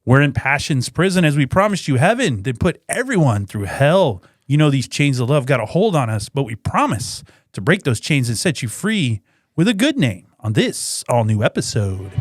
We're in passion's prison as we promised you heaven, then put everyone through hell. You know these chains of love got a hold on us, but we promise to break those chains and set you free with a good name on this all-new episode.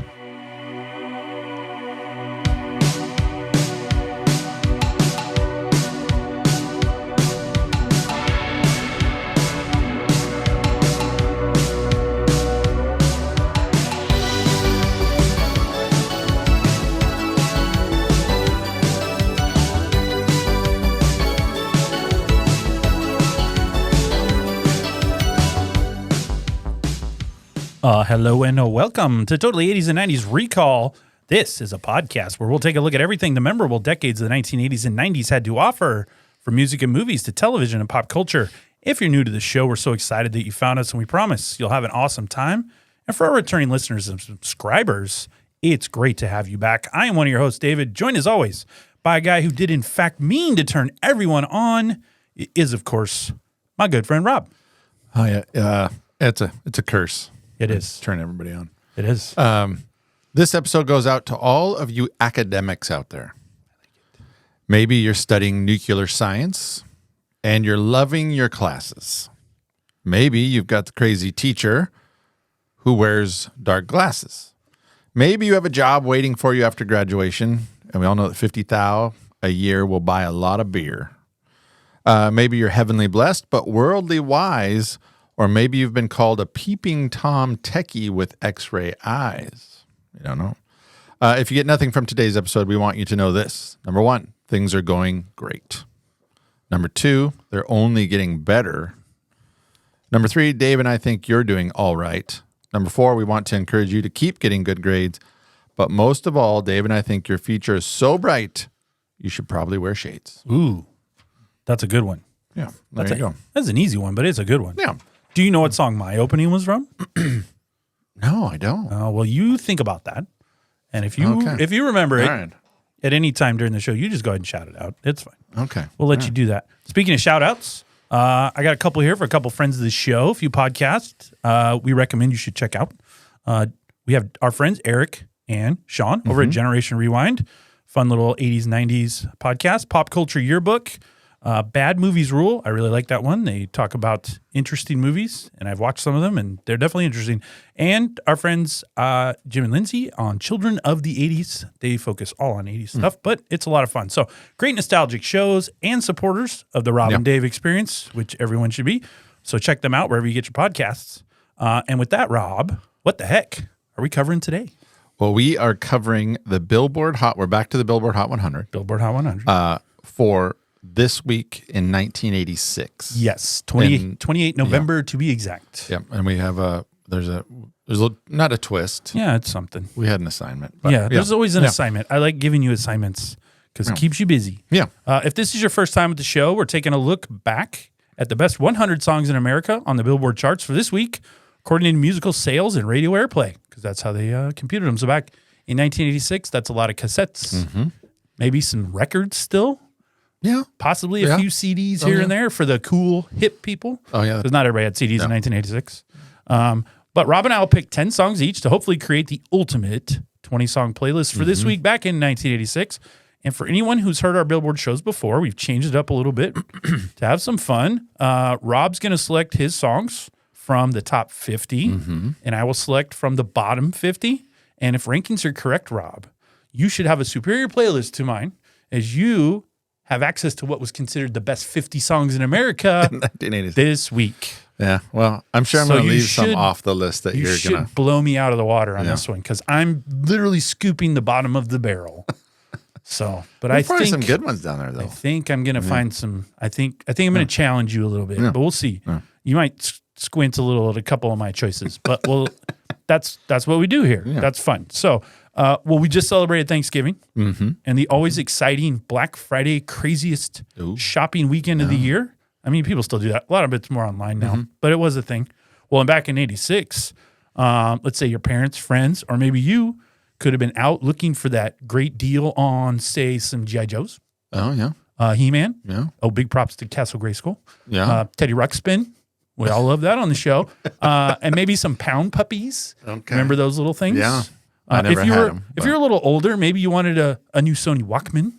Hello and welcome to Totally 80s and 90s Recall. This is a podcast where we'll take a look at everything the memorable decades of the 1980s and 90s had to offer, from music and movies to television and pop culture. If you're new to the show, we're so excited that you found us, and we promise you'll have an awesome time. And for our returning listeners and subscribers, it's great to have you back. I am one of your hosts, David, joined as always by a guy who did in fact mean to turn everyone on. It is, of course, my good friend Rob. Oh yeah, it's a curse. It is. Turn everybody on. It is. This episode goes out to all of you academics out there. Maybe you're studying nuclear science and you're loving your classes. Maybe you've got the crazy teacher who wears dark glasses. Maybe you have a job waiting for you after graduation, and we all know that 50,000 a year will buy a lot of beer. Maybe you're heavenly blessed, but worldly wise. Or maybe you've been called a peeping Tom techie with X-ray eyes. You don't know. If you get nothing from today's episode, we want you to know this. Number one, things are going great. Number two, they're only getting better. Number three, Dave and I think you're doing all right. Number four, we want to encourage you to keep getting good grades. But most of all, Dave and I think your future is so bright, you should probably wear shades. Ooh, that's a good one. Yeah, there you go. That's an easy one, but it's a good one. Yeah. Do you know what song my opening was from? No, I don't. Well, you think about that. And if you remember it at any time during the show, you just go ahead and shout it out. It's fine. Okay. We'll let you do that. Speaking of shout outs, I got a couple here for a couple friends of the show, a few podcasts we recommend you should check out. We have our friends Eric and Sean over at Generation Rewind. Fun little 80s, 90s podcast. Pop Culture Yearbook. Bad Movies Rule. I really like that one. They talk about interesting movies, and I've watched some of them, and they're definitely interesting. And our friends Jim and Lindsay on Children of the 80s. They focus all on 80s stuff, but it's a lot of fun. So great nostalgic shows and supporters of the Rob and Dave experience, which everyone should be. So check them out wherever you get your podcasts. And with that, Rob, what the heck are we covering today? Well, we are covering the Billboard Hot. We're back to the Billboard Hot 100. Billboard Hot 100. For this week in 1986. Yes, 28 November to be exact. Yeah, and we have there's not a twist. Yeah, it's something. We had an assignment. But there's always an assignment. I like giving you assignments because it keeps you busy. Yeah. If this is your first time at the show, we're taking a look back at the best 100 songs in America on the Billboard charts for this week, according to musical sales and radio airplay, because that's how they computed them. So back in 1986, that's a lot of cassettes, maybe some records still. Yeah. Possibly a few CDs here and there for the cool, hip people. Oh, yeah. Because not everybody had CDs in 1986. But Rob and I will pick 10 songs each to hopefully create the ultimate 20-song playlist for this week back in 1986. And for anyone who's heard our Billboard shows before, we've changed it up a little bit to have some fun. Rob's going to select his songs from the top 50, and I will select from the bottom 50. And if rankings are correct, Rob, you should have a superior playlist to mine as you have access to what was considered the best 50 songs in America this week. Yeah, well, I'm sure I'm going to leave some off the list that you're going to blow me out of the water on this one because I'm literally scooping the bottom of the barrel. So, but I think some good ones down there though. I think I'm going to find some. I think I'm going to challenge you a little bit, but we'll see. Yeah. You might squint a little at a couple of my choices, but that's what we do here. Yeah. That's fun. So. We just celebrated Thanksgiving and the always exciting Black Friday craziest shopping weekend of the year. I mean, people still do that. A lot of it's more online now, but it was a thing. Well, and back in 86, let's say your parents, friends, or maybe you could have been out looking for that great deal on, say, some G.I. Joes. Oh, yeah. He-Man. Yeah. Oh, big props to Castle Grayskull. Yeah. Teddy Ruxpin. We all love that on the show. And maybe some Pound Puppies. Okay. Remember those little things? Yeah. I never if you had were, them. If you're a little older, maybe you wanted a new Sony Walkman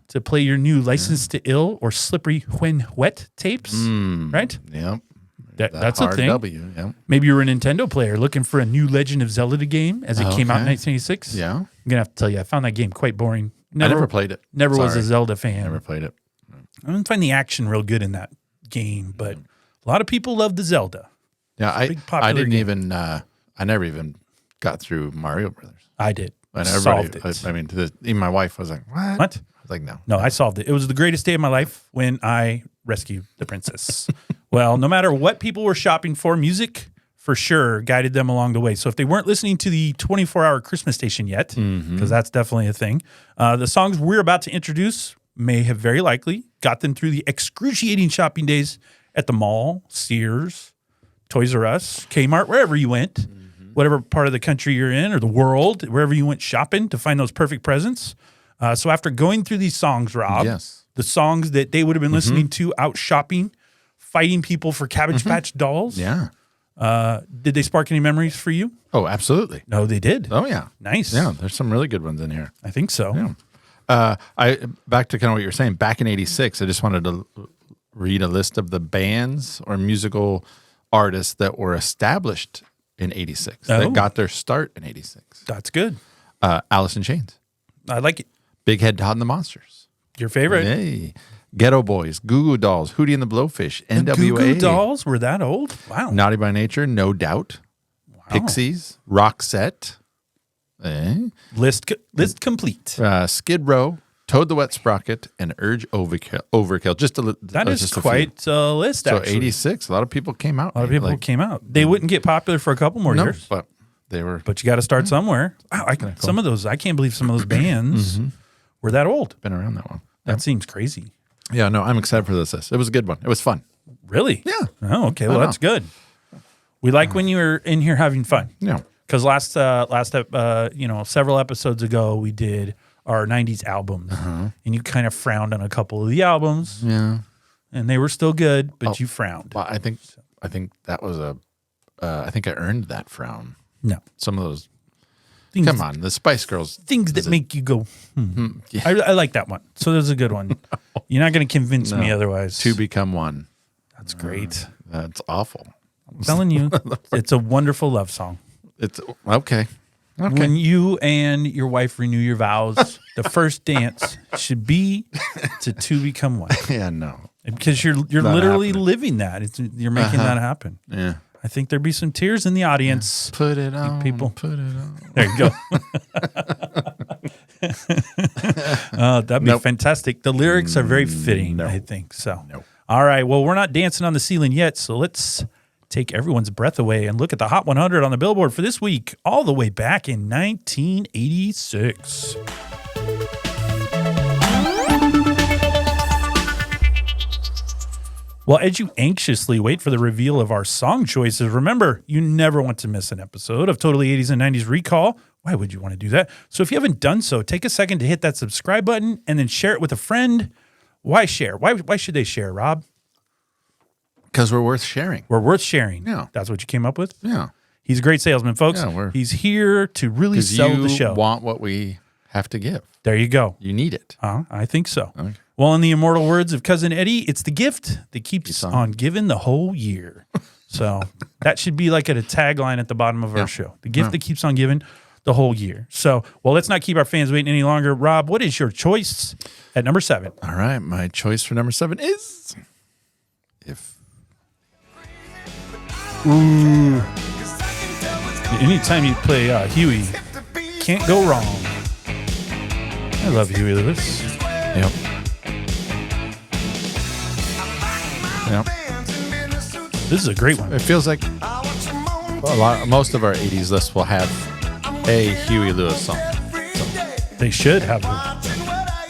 to play your new License to Ill or Slippery When Wet tapes, right? Yep. That's a thing. Yep. Maybe you were a Nintendo player looking for a new Legend of Zelda game as it came out in 1986. Yeah. I'm going to have to tell you, I found that game quite boring. I never played it. Never was a Zelda fan. Never played it. I didn't find the action real good in that game, but a lot of people love the Zelda. Yeah, I didn't even, I never even got through Mario Brothers. I did. And solved it. I mean, even my wife was like, what? What? I was like, no. No, I solved it. It was the greatest day of my life when I rescued the princess. Well, no matter what people were shopping for, music for sure guided them along the way. So if they weren't listening to the 24-hour Christmas station yet, because that's definitely a thing, the songs we're about to introduce may have very likely got them through the excruciating shopping days at the mall, Sears, Toys R Us, Kmart, wherever you went, whatever part of the country you're in or the world, wherever you went shopping to find those perfect presents. So after going through these songs, Rob, the songs that they would have been listening to out shopping, fighting people for Cabbage Patch dolls. Yeah. Did they spark any memories for you? Oh, absolutely. No, they did. Oh, yeah. Nice. Yeah, there's some really good ones in here. I think so. Yeah. Back to kind of what you were saying, back in 86, I just wanted to read a list of the bands or musical artists that were established in 86, that got their start in 86. That's good. Alice in Chains. I like it. Big Head Todd and the Monsters. Your favorite? Hey. Ghetto Boys, Goo Goo Dolls, Hootie and the Blowfish, NWA. The Goo Goo Dolls were that old? Wow. Naughty by Nature, No Doubt. Wow. Pixies, Roxette. List complete. Skid Row, Toad the Wet Sprocket, and Urge Overkill. That is quite a list, actually. So 86, a lot of people came out. A lot of people came out. They wouldn't get popular for a couple more years. But they were. But you got to start somewhere. Wow, some of those, I can't believe some of those bands were that old. Been around that one. That seems crazy. Yeah, no, I'm excited for this. It was a good one. It was fun. Really? Yeah. Oh, okay. Well, that's good. We like when you're in here having fun. Yeah. Because several episodes ago, we did our 90s albums. And you kind of frowned on a couple of the albums. Yeah. And they were still good, but you frowned. Well, I think that was I think I earned that frown. No. Some of those. Things, come on, the Spice Girls. Things that make you go, Yeah. I like that one. So there's a good one. No. You're not going to convince me otherwise. To Become One. That's great. That's awful. I'm telling you, it's a wonderful love song. It's okay. When you and your wife renew your vows, the first dance should be to become one. Yeah, no. Because you're literally happening. Living that. You're making that happen. Yeah. I think there'd be some tears in the audience. Put it on, people. Put it on. There you go. That'd be fantastic. The lyrics are very fitting, I think. So, all right. Well, we're not dancing on the ceiling yet, so let's take everyone's breath away and look at the Hot 100 on the Billboard for this week, all the way back in 1986. Well, as you anxiously wait for the reveal of our song choices, remember, you never want to miss an episode of Totally 80s and 90s Recall. Why would you want to do that? So if you haven't done so, take a second to hit that subscribe button and then share it with a friend. Why share? Why should they share, Rob? Because we're worth sharing. We're worth sharing. Yeah. That's what you came up with? Yeah. He's a great salesman, folks. Yeah, he's here to really sell the show. You want what we have to give. There you go. You need it. I think so. Okay. Well, in the immortal words of Cousin Eddie, it's the gift that keeps on giving the whole year. So that should be like a tagline at the bottom of our show. The gift that keeps on giving the whole year. So, well, let's not keep our fans waiting any longer. Rob, what is your choice at number 7? All right. My choice for number 7 is If. Ooh. Anytime you play Huey, can't go wrong. I love Huey Lewis. Yep. Yep. This is a great one. It feels like most of our 80s lists will have a Huey Lewis song. So. They should have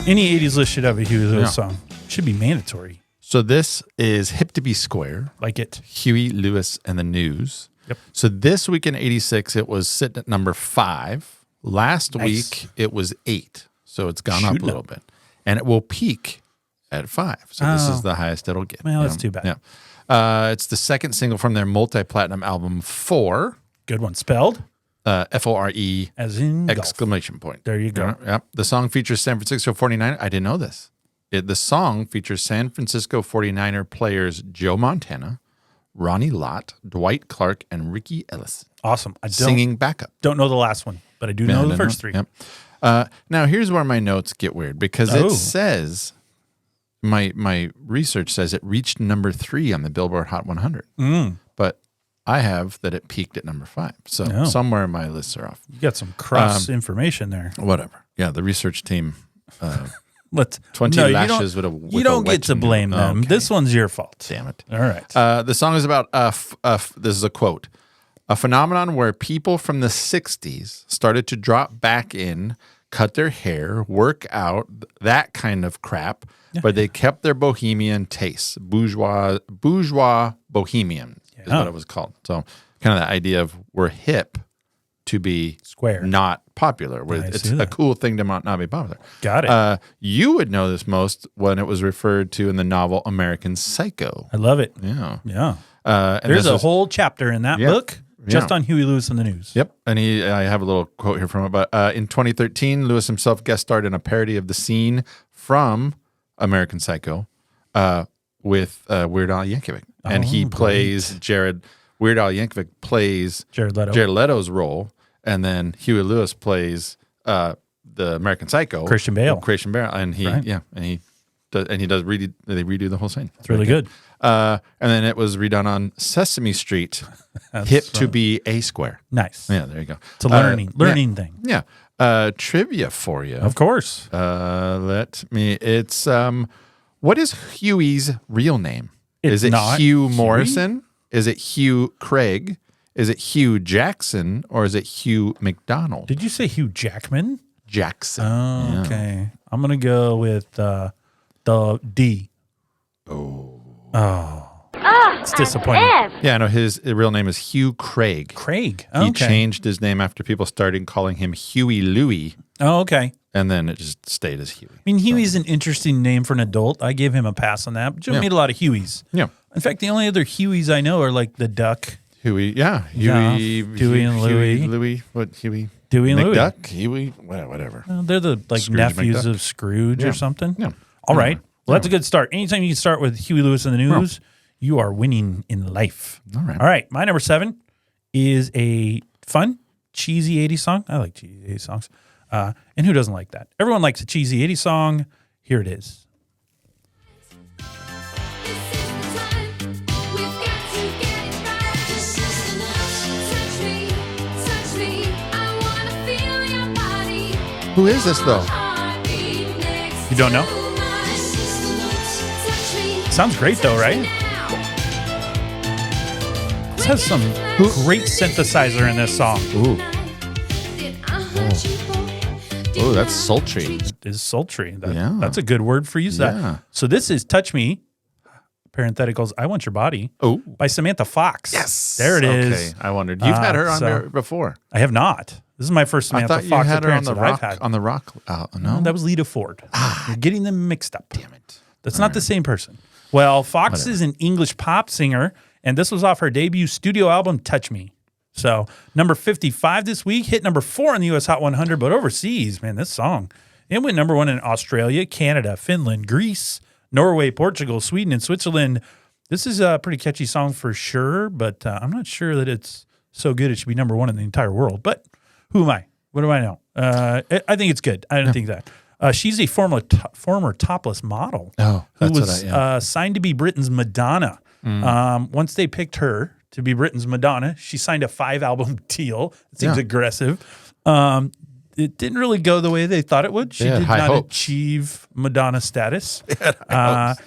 any 80s list should have a Huey Lewis song. It should be mandatory. So this is Hip to Be Square. Like it. Huey Lewis and the News. Yep. So this week in 86, it was sitting at number 5. Last week, it was 8. So it's gone up a little bit. And it will peak at 5. So this is the highest it'll get. Well, that's too bad. Yeah. It's the second single from their multi-platinum album, 4. Good one. Spelled? F-O-R-E As in exclamation point. There you go. Yep. The song features San Francisco 49er. I didn't know this. The song features San Francisco 49er players Joe Montana, Ronnie Lott, Dwight Clark, and Ricky Ellison. Awesome. Singing backup. Don't know the last one, but I do know the first three. Yep. Now, here's where my notes get weird because it says, my research says it reached number 3 on the Billboard Hot 100. But I have that it peaked at number 5. So somewhere my lists are off. You got some cross information there. Whatever. Yeah, the research team... 20 lashes with a You don't get to blame them. Okay. This one's your fault. Damn it. All right. The song is about, this is a quote, a phenomenon where people from the 60s started to drop back in, cut their hair, work out, that kind of crap, but they kept their bohemian tastes. Bourgeois bohemian is what it was called. So kind of the idea of we're hip to be square, not popular. It's a cool thing to not be popular. Got it. You would know this most when it was referred to in the novel American Psycho. I love it. Yeah. Yeah. And there's a whole chapter in that book just on Huey Lewis and the News. Yep. And I have a little quote here from it. But in 2013, Lewis himself guest starred in a parody of the scene from American Psycho with Weird Al Yankovic. And he plays Weird Al Yankovic plays Jared Leto's role, and then Huey Lewis plays the American Psycho, Christian Bale, and he they redo the whole scene. It's really good. And then it was redone on Sesame Street, hip to be a square. Nice. Yeah, there you go. It's a learning thing. Yeah. Trivia for you, of course. It's what is Huey's real name? Is it Hugh Morrison? Is it Hugh Craig? Is it Hugh Jackson? Or is it Hugh McDonald? Did you say Hugh Jackman? Jackson. Oh, okay. I'm going to go with the D. Oh. It's disappointing. Yeah, no, his real name is Hugh Craig. Craig. Okay. He changed his name after people started calling him Huey Louie. Oh, okay. And then it just stayed as Huey. I mean, Huey's an interesting name for an adult. I gave him a pass on that. But you made a lot of Hueys. Yeah. In fact, the only other Hueys I know are like the duck. Huey, yeah. Huey, Dewey and Louie. Louie, what, Huey? Dewey and McDuck, Huey, whatever. Well, they're the nephews of Scrooge or something. Yeah. All right. Well, that's a good start. Anytime you can start with Huey Lewis and the News, you are winning in life. All right. All right. My number 7 is a fun, cheesy 80s song. I like cheesy 80s songs. And who doesn't like that? Everyone likes a cheesy 80s song. Here it is. Who is this, though? You don't know? Sounds great, though, right? This has some great synthesizer in this song. Ooh. Oh, that's sultry. It is sultry. That's a good word for you. So this is Touch Me, parentheticals, I Want Your Body, by Samantha Fox. Yes. There it is. Okay, I wondered. You've had her on there before. I have not. This is my first Samantha Fox you had her on appearance the that rock, I've had. On the rock. No, that was Lita Ford. You're getting them mixed up. Damn it. That's not the same person. Well, Fox is an English pop singer, and this was off her debut studio album, Touch Me. So number 55 this week, hit number 4 on the U.S. Hot 100, but overseas, man, this song, it went number 1 in Australia, Canada, Finland, Greece, Norway, Portugal, Sweden, and Switzerland. This is a pretty catchy song for sure, but I'm not sure that it's so good it should be number 1 in the entire world. But who am I? What do I know? I think it's good. I don't think that. She's a former topless model who was signed to be Britain's Madonna. Once they picked her to be Britain's Madonna, she signed a 5-album deal. It seems aggressive. It didn't really go the way they thought it would. She did not achieve Madonna status.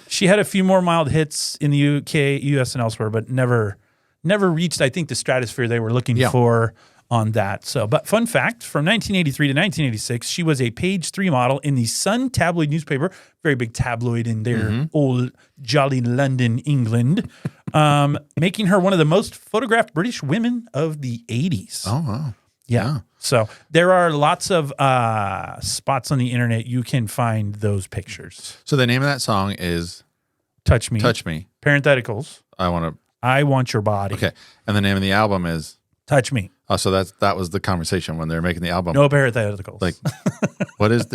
She had a few more mild hits in the UK, US, and elsewhere, but never reached, I think, the stratosphere they were looking for on that. So, but fun fact, from 1983 to 1986, she was a page 3 model in the Sun tabloid newspaper, very big tabloid in their old jolly London, England, making her one of the most photographed British women of the 80s. Oh, wow. Yeah. So there are lots of spots on the internet you can find those pictures. So the name of that song is Touch Me. Touch Me. Parentheticals. I Want Your Body. Okay. And the name of the album is Touch Me. Oh, so that was the conversation when they were making the album. No parentheticals. Like, what is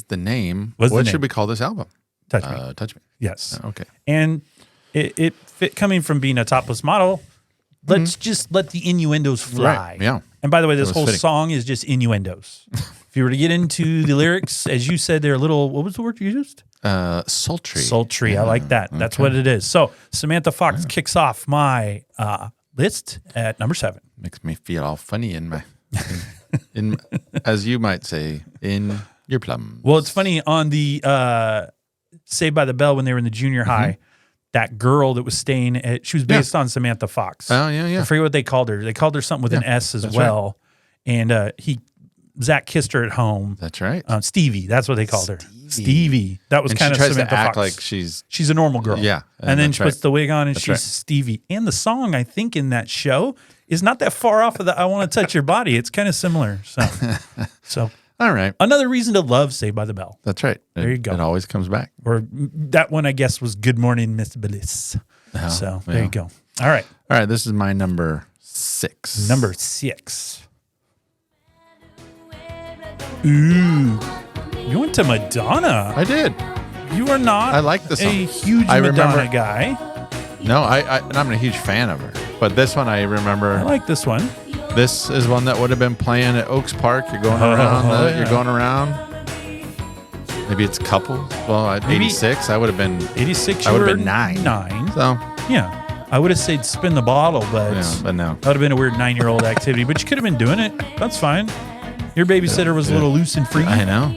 the name? What's the what name? should we call this album? Touch Me. Touch Me. Yes. Okay. And it fit coming from being a topless model. Let's just let the innuendos fly. Right, yeah. And by the way, this whole fitting. song is just innuendos. If you were to get into the lyrics, as you said, they're a little, what was the word you used? Sultry. Sultry. I like that. That's what it is. So Samantha Fox kicks off my list at number 7. Makes me feel all funny in my, as you might say, in your plums. Well, it's funny on the Saved by the Bell when they were in the junior high, that girl that was staying at, she was based on Samantha Fox. Oh, yeah. I forget what they called her. They called her something with an S as well. Right. And Zach kissed her at home. That's right. Stevie. That's what they called her. Stevie. That was kind of Samantha Samantha to act Fox. like she's a normal girl. Yeah. And then she puts the wig on and That's she's right. Stevie. And the song, I think, in that show is not that far off of the I Want to Touch Your Body. It's kind of similar. So all right. another reason to love Saved by the Bell. That's right. There you go. It always comes back. Or that one, I guess, was Good Morning, Miss Bliss. So there you go. All right. All right. This is my number 6. Number 6. Ooh. You went to Madonna. I did. You are not I like this song. a huge I Madonna remember- guy. No, and I'm a huge fan of her. But this one I remember. I like this one. This is one that would have been playing at Oaks Park. You're going around. yeah. You're going around. Maybe it's couples. Well, at Maybe- 86, I would have been. 86, I you would have were been 9. 9. So Yeah. I would have said spin the bottle, but yeah, but no. that would have been a weird 9-year-old activity. But you could have been doing it. That's fine. Your babysitter was a little loose and free. I know.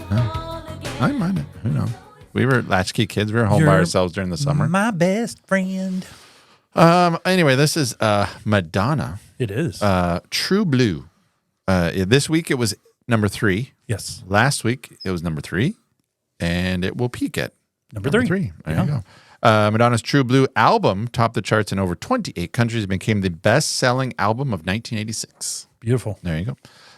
No. I mind it. Who knows? We were latchkey kids. We were home by You're ourselves during the summer. My best friend. Anyway, this is Madonna. It is. True Blue. This week it was number 3. Yes. Last week it was number 3, and it will peak at Number 3. There Yeah. you go. Madonna's True Blue album topped the charts in over 28 countries and became the best-selling album of 1986. Beautiful. There you go.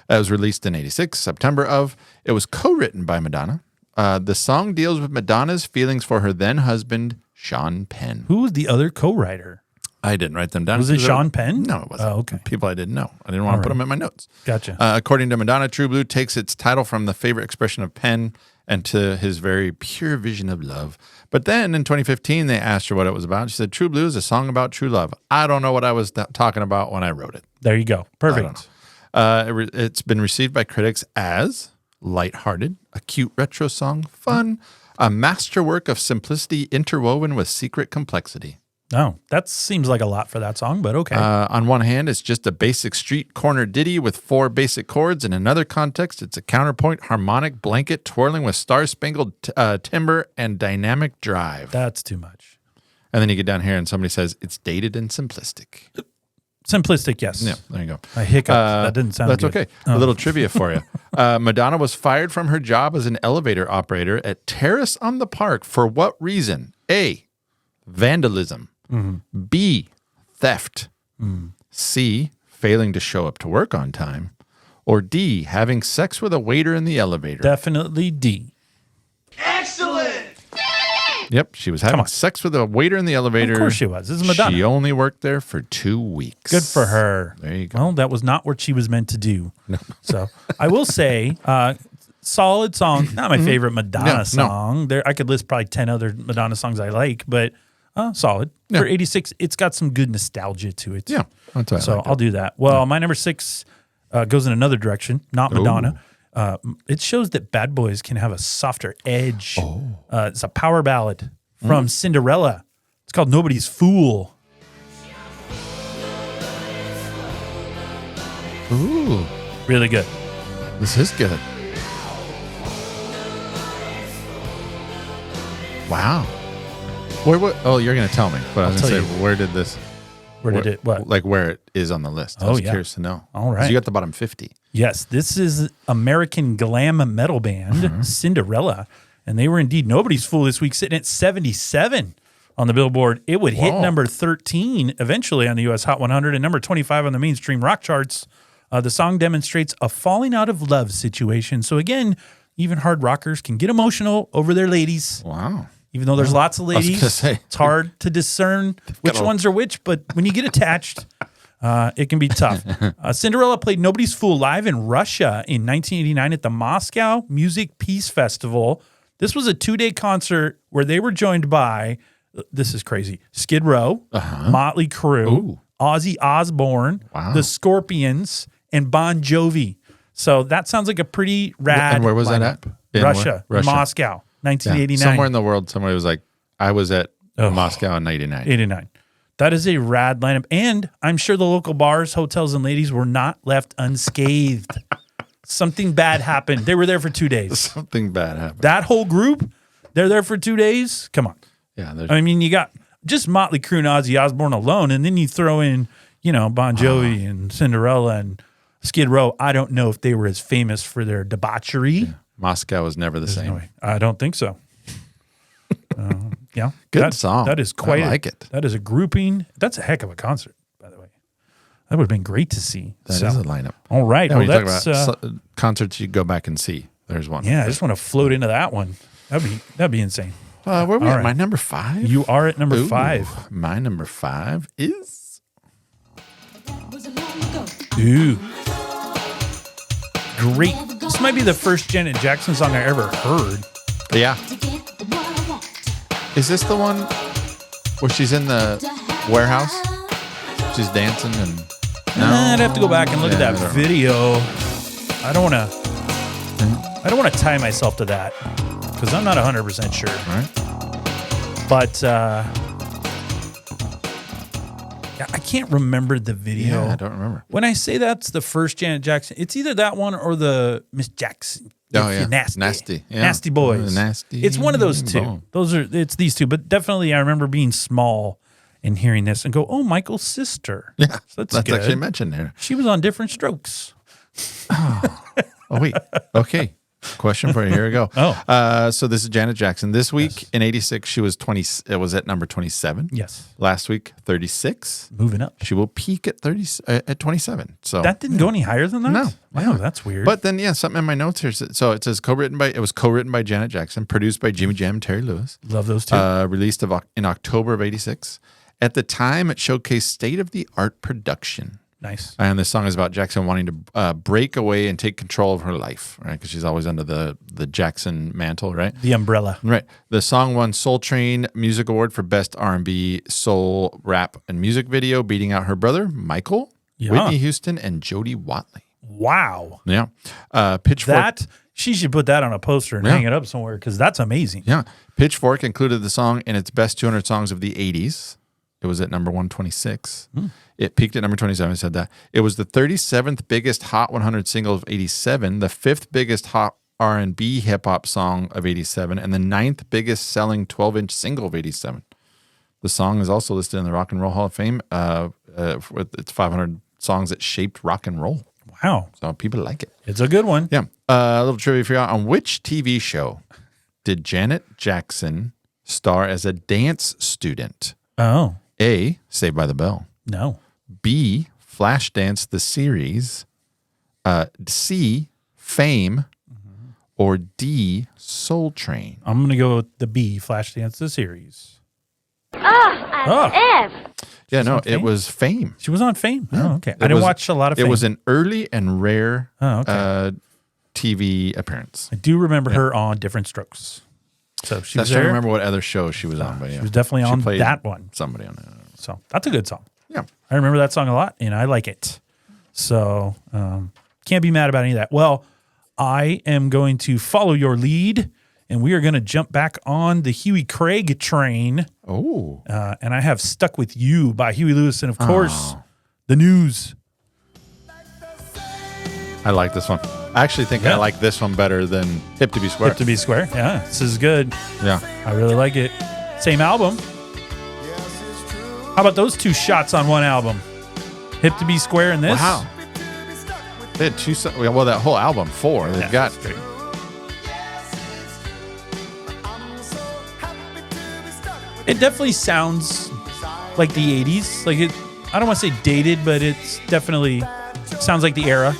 It was released in 86, September of. It was co-written by Madonna. The song deals with Madonna's feelings for her then-husband, Sean Penn. Who was the other co-writer? I didn't write them down. Was it Sean Penn? No, it wasn't. Oh, okay. People I didn't know. I didn't want to put them in my notes. Gotcha. According to Madonna, True Blue takes its title from the favorite expression of Penn and to his very pure vision of love. But then in 2015, they asked her what it was about. She said, True Blue is a song about true love. I don't know what I was talking about when I wrote it. There you go. Perfect. It's been received by critics as lighthearted, a cute retro song, fun, a masterwork of simplicity interwoven with secret complexity. No, that seems like a lot for that song, but okay. On one hand, it's just a basic street corner ditty with 4 basic chords. In another context, it's a counterpoint harmonic blanket twirling with star-spangled timbre and dynamic drive. That's too much. And then you get down here and somebody says it's dated and simplistic. Simplistic, yes. Yeah, there you go. I hiccuped. That didn't sound That's good. okay. A little trivia for you. Madonna was fired from her job as an elevator operator at Terrace on the Park for what reason? A, vandalism. B, theft. C, failing to show up to work on time. Or D, having sex with a waiter in the elevator. Definitely D. Yep, she was having sex with a waiter in the elevator. Of course she was. This is Madonna. She only worked there for 2 weeks. Good for her. There you go. Well, that was not what she was meant to do. No. So I will say, solid song. Not my favorite Madonna song. There, I could list probably 10 other Madonna songs I like, but solid. Yeah. For 86, it's got some good nostalgia to it. Yeah, that's what I So like I'll do that. Well, my number 6 goes in another direction, not Madonna. It shows that bad boys can have a softer edge. It's a power ballad from Cinderella. It's called Nobody's Fool. Ooh, Really good. this is good. Wow. Oh, you're going to tell me. But I was going to say, where did this... Where did it, what? Like where it is on the list. I was curious to know. All 'Cause right. you got the bottom 50. Yes, this is American glam metal band Cinderella, and they were indeed nobody's fool this week, sitting at 77 on the Billboard. It would hit number 13 eventually on the U.S. Hot 100 and number 25 on the mainstream rock charts. The song demonstrates a falling out of love situation. So again, even hard rockers can get emotional over their ladies. Wow. Even though there's lots of was gonna ladies, say. it's hard to discern which ones are which. But when you get attached, It can be tough. Cinderella played Nobody's Fool live in Russia in 1989 at the Moscow Music Peace Festival. This was a 2-day concert where they were joined by, this is crazy, Skid Row, Motley Crue, Ozzy Osbourne, the Scorpions, and Bon Jovi. So that sounds like a pretty rad. And where was that at? Russia, Moscow, 1989. Yeah. Somewhere in the world, somebody was like, I was at Moscow in 89. That is a rad lineup. And I'm sure the local bars, hotels, and ladies were not left unscathed. Something bad happened. They were there for 2 days. Something bad happened. That whole group, they're there for 2 days. Come on. Yeah. I mean, you got just Motley Crue and Ozzy Osbourne alone, and then you throw in, Bon Jovi and Cinderella and Skid Row. I don't know if they were as famous for their debauchery. Yeah. Moscow was never the same. No way. I don't think so. Yeah. Good song. That is quite. I like it. That is a grouping. That's a heck of a concert, by the way. That would have been great to see. That is a lineup. All right. Yeah, well, let's talk about concerts you go back and see. There's one. Yeah, I just want to float into that one. That'd be insane. Where are we at? My number 5? You are at number 5. My number 5 is... Ooh. Great. This might be the first Janet Jackson song I ever heard. Yeah. Is this the one where she's in the warehouse? She's dancing and... No? I'd have to go back and look at that video. I don't want to tie myself to that because I'm not 100% sure. Right. But I can't remember the video. Yeah, I don't remember. When I say that's the first Janet Jackson, it's either that one or the Miss Jackson. Oh, yeah. Nasty. Yeah. Nasty Boys. Nasty. It's one of those two. It's these two. But definitely I remember being small and hearing this and go, oh, Michael's sister. Yeah. So that's good. actually mentioned there. She was on Different Strokes. Oh, wait. Okay. Question for you. Here we go. So this is Janet Jackson. This week in 86, she was 20. It was at number 27. Yes. Last week, 36. Moving up. She will peak at 27. So that didn't go any higher than that? No. Wow, that's weird. But then, something in my notes here. So it says it was co-written by Janet Jackson, produced by Jimmy Jam and Terry Lewis. Love those two. Released in October of 86. At the time, it showcased state-of-the-art production. Nice. And this song is about Jackson wanting to break away and take control of her life, right? Because she's always under the Jackson mantle, right? The umbrella. Right. The song won Soul Train Music Award for Best R&B, Soul, Rap, and Music Video, beating out her brother, Michael, Whitney Houston, and Jodie Watley. Wow. Yeah. Pitchfork. She should put that on a poster and hang it up somewhere because that's amazing. Yeah. Pitchfork included the song in its best 200 songs of the 80s. It was at number 126. It peaked at number 27. I said that. It was the 37th biggest Hot 100 single of 87, the 5th biggest Hot R&B hip-hop song of 87, and the 9th biggest selling 12-inch single of 87. The song is also listed in the Rock and Roll Hall of Fame with its 500 songs that shaped rock and roll. Wow. So people like it. It's a good one. Yeah. A little trivia for you. On which TV show did Janet Jackson star as a dance student? Oh. A, Saved by the Bell. No. B, Flashdance the series. C, Fame. Or D, Soul Train. I'm going to go with the B, Flashdance the series. F. Yeah, no, it was Fame. She was on Fame. Oh, okay. I didn't watch a lot of Fame. It was an early and rare TV appearance. I do remember her on Different Strokes. So she was there. I don't remember what other show she was on, but she was definitely on that one. Somebody on it. So that's a good song. Yeah. I remember that song a lot, and I like it. So can't be mad about any of that. Well, I am going to follow your lead, and we are going to jump back on the Huey Craig train. Oh. And I have Stuck With You by Huey Lewis, and of course, The News. I like this one. I actually think I like this one better than Hip to Be Square. Hip to Be Square. Yeah, this is good. Yeah. I really like it. Same album. How about those two shots on one album? Hip to Be Square and this? Wow. They had two, well, that whole album, 4. They've got. It definitely sounds like the 80s. Like it, I don't want to say dated, but it's definitely sounds like the era.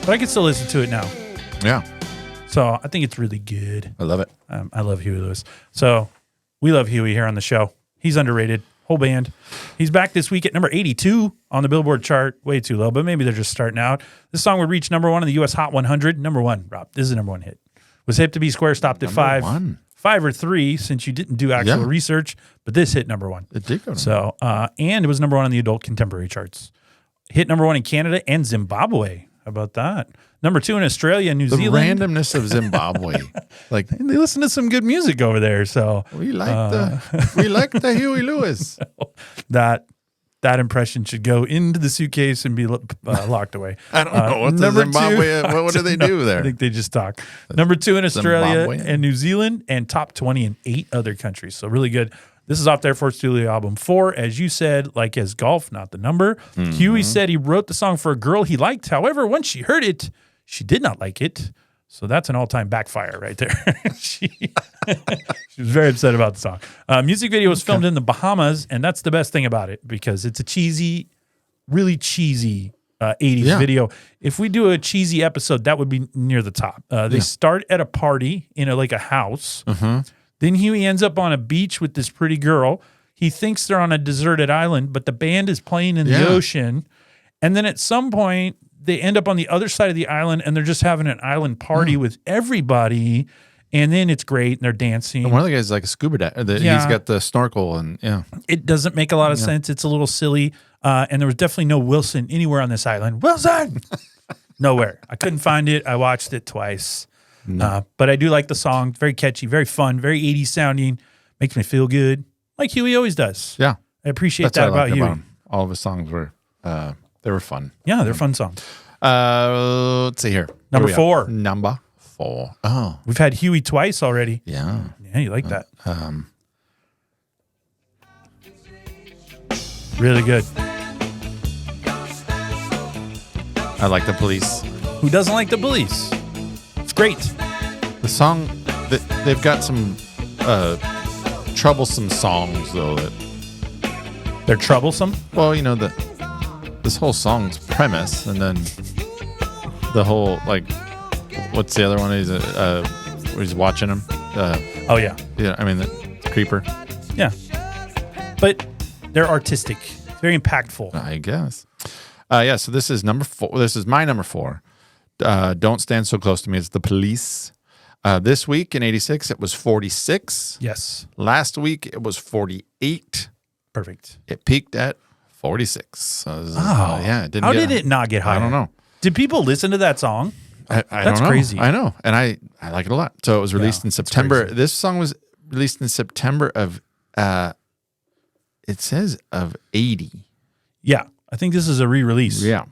But I can still listen to it now. Yeah. So I think it's really good. I love it. I love Huey Lewis. So we love Huey here on the show. He's underrated. whole band. He's back this week at number 82 on the Billboard chart. Way too low, but maybe they're just starting out. This song would reach number 1 in the U.S. Hot 100. Number 1, Rob. This is the number 1 hit. Was Hip to Be Square stopped at 5. 5 or 3 since you didn't do actual research, but this hit number 1. It did go. So, and it was number 1 on the adult contemporary charts. Hit number 1 in Canada and Zimbabwe. How about that? Number 2 in Australia and New Zealand. The randomness of Zimbabwe. Like they listen to some good music over there. So we like the Huey Lewis. That impression should go into the suitcase and be locked away. I don't know. What's the Zimbabwe? What do they do there? I think they just talk. Number 2 in Australia and New Zealand, and top 20 in 8 other countries. So really good. This is off their first studio album. 4, as you said, like as golf, not the number. Mm-hmm. Huey said he wrote the song for a girl he liked. However, once she heard it, she did not like it. So that's an all-time backfire right there. She was very upset about the song. Music video was filmed in the Bahamas, and that's the best thing about it because it's a cheesy, really cheesy 80s video. If we do a cheesy episode, that would be near the top. They start at a party in a house. Mm-hmm. Then Huey ends up on a beach with this pretty girl. He thinks they're on a deserted island, but the band is playing in the ocean. And then at some point, they end up on the other side of the island, and they're just having an island party with everybody. And then it's great, and they're dancing. And one of the guys is like a scuba diver. He's got the snorkel, and it doesn't make a lot of sense. It's a little silly. And there was definitely no Wilson anywhere on this island. Wilson! Nowhere. I couldn't find it. I watched it twice. No. But I do like the song. Very catchy, very fun, very 80s sounding. Makes me feel good, like Huey always does. Yeah. I appreciate that about Huey. All of his songs were, they were fun. Yeah, they're fun songs. Let's see here. Number 4. Number 4. Oh. We've had Huey twice already. Yeah. Yeah, you like that. Really good. I like the Police. Who doesn't like the Police? It's great. The song, they've got some troublesome songs, though. They're troublesome? Well, this whole song's premise, and then the whole, what's the other one? Where he's watching him. Oh, yeah. Yeah, I mean, the creeper. Yeah. But they're artistic. Very impactful. I guess. So this is number 4. This is my number 4. Don't Stand So Close to Me. It's the Police. This week in 86, it was 46. Yes. Last week, it was 48. Perfect. It peaked at 46. So yeah. How did it not get higher? I don't know. Did people listen to that song? I That's don't know. crazy. I know. And I like it a lot. So it was released in September. Crazy. This song was released in September of, it says of 80. Yeah. I think this is a re-release. Yeah.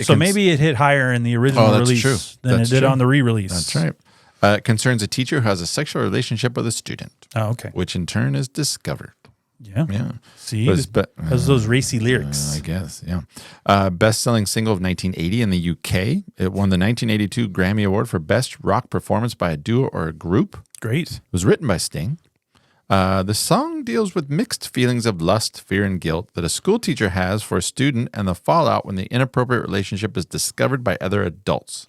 So maybe it hit higher in the original release than it did on the re-release. That's right. It concerns a teacher who has a sexual relationship with a student. Oh, okay. Which in turn is discovered. Yeah. Yeah. See? Because those racy lyrics. I guess, yeah. Best-selling single of 1980 in the UK. It won the 1982 Grammy Award for Best Rock Performance by a Duo or a Group. Great. It was written by Sting. The song deals with mixed feelings of lust, fear, and guilt that a school teacher has for a student and the fallout when the inappropriate relationship is discovered by other adults.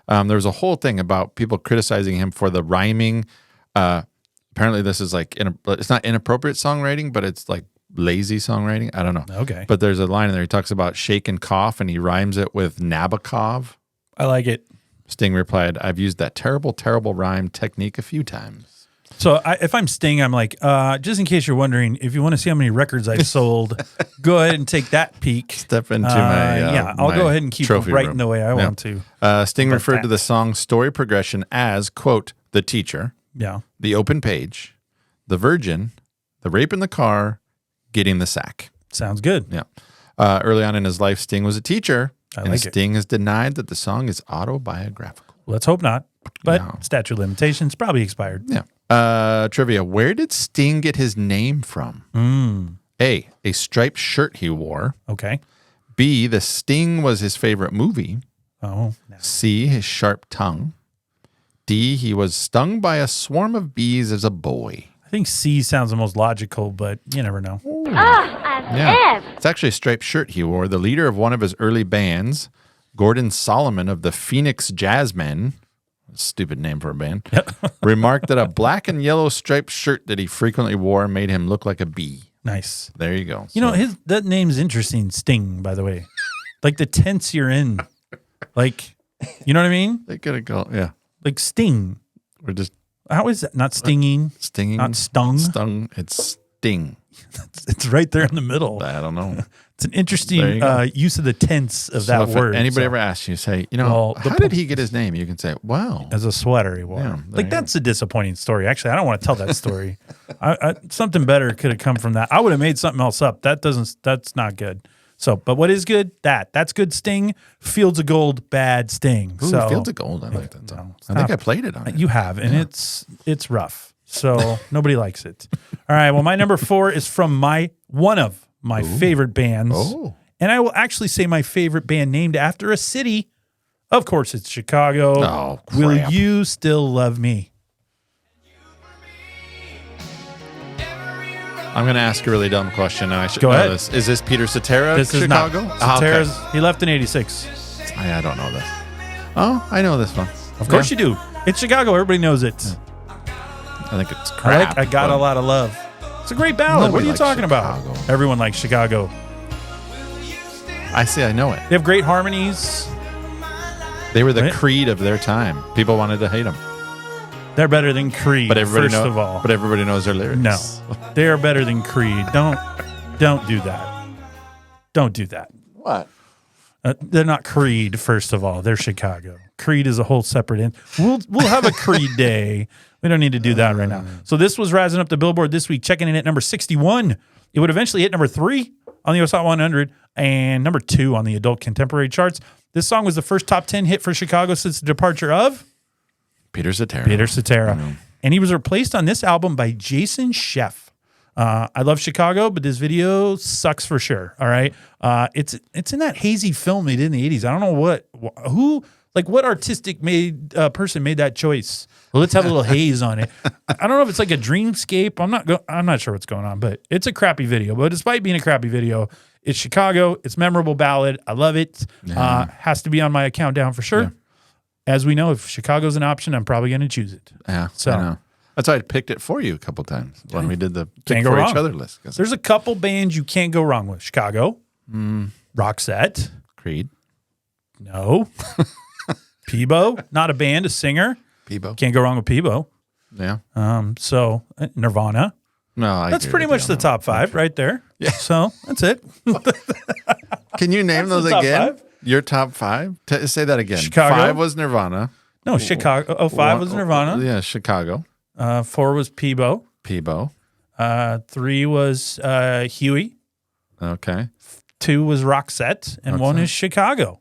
There was a whole thing about people criticizing him for the rhyming. Apparently this is it's not inappropriate songwriting, but it's like lazy songwriting. I don't know. Okay. But there's a line in there. He talks about shake and cough, and he rhymes it with Nabokov. I like it. Sting replied, I've used that terrible, terrible rhyme technique a few times. So if I'm Sting, I'm like, just in case you're wondering, if you want to see how many records I've sold, go ahead and take that peek. Step into my I'll go ahead and keep it right in the way I want to. Sting referred to the song's story progression as, quote, the teacher, the open page, the virgin, the rape in the car, getting the sack. Sounds good. Yeah. Early on in his life, Sting was a teacher. Sting has denied that the song is autobiographical. Let's hope not. But statute of limitations probably expired. Yeah. Trivia. Where did Sting get his name from? A striped shirt he wore. Okay. B, the Sting was his favorite movie. Oh. No. C, his sharp tongue. D, he was stung by a swarm of bees as a boy. I think C sounds the most logical, but you never know. It's actually a striped shirt he wore. The leader of one of his early bands, Gordon Solomon of the Phoenix Jazzmen, stupid name for a band, remarked that a black and yellow striped shirt that he frequently wore made him look like a bee. Nice. There you go. You know, that name's interesting, Sting, by the way. Like the tense you're in. Like, you know what I mean? They could have gone, yeah. Like Sting. We're just How is that? Not stinging. stinging. Not stung. Stung. It's sting. It's right there in the middle. I don't know. It's an interesting use of the tense of that if word. anybody ever asks you, say, you know, how did he get his name? You can say, well. As a sweater he wore. Yeah, like, that's a disappointing story. Actually, I don't want to tell that story. Something better could have come from that. I would have made something else up. That's not good. So, but what is good? That's good Sting. Fields of Gold, bad Sting. Ooh, so Fields of Gold. I like that song. I stop. think I played it on it. You have, and it's rough. So nobody likes it. All right. Well, my number 4 is from one of my favorite bands. Oh. And I will actually say my favorite band named after a city. Of course, it's Chicago. Oh, crap. Will You Still Love Me? I'm going to ask a really dumb question. I should Go know ahead. this. Is this Peter Cetera? This Chicago? is not. Cetera's, he left in 86. I don't know this. Oh, I know this one. Of course you do. It's Chicago. Everybody knows it. I think it's crap. I Got a Lot of Love. It's a great ballad. Nobody What are you likes talking Chicago. about? Everyone likes Chicago. I see. I know it. They have great harmonies. They were the Creed of their time. People wanted to hate them. They're better than Creed, But everybody first of all. But everybody knows their lyrics. No, they are better than Creed. Don't do that. Don't do that. What? They're not Creed, first of all. They're Chicago. Creed is a whole separate. We'll have a Creed day. We don't need to do that right now. So this was rising up the Billboard this week, checking in at number 61. It would eventually hit number 3 on the US Hot 100 and number 2 on the adult contemporary charts. This song was the first top 10 hit for Chicago since the departure of Peter Cetera. Peter Cetera. And he was replaced on this album by Jason Scheff. I love Chicago, but this video sucks for sure. All right. It's in that hazy film they did in the 80s. I don't know what artistic person made that choice. Well, let's have a little haze on it. I don't know if it's like a dreamscape. I'm not sure what's going on, but it's a crappy video. But despite being a crappy video, it's Chicago. It's memorable ballad. I love it. Has to be on my countdown for sure. Yeah. As we know, if Chicago's an option, I'm probably going to choose it. Yeah, so I know. That's why I picked it for you a couple times when we did the Can't pick go for wrong. each other list. There's a couple bands you can't go wrong with. Chicago, Roxette, Creed, no, Peebo, not a band, a singer. Peebo, can't go wrong with Peebo. Yeah. So Nirvana. No, that's pretty much the top 5 right there. Yeah. So that's it. Can you name those again? 5? Your top 5? Say that again. Chicago. 5 was Nirvana. No, Chicago. 5 was Nirvana. Yeah, Chicago. 4 was Peebo. 3 was Huey. Okay. 2 was Roxette, and 1 is Chicago.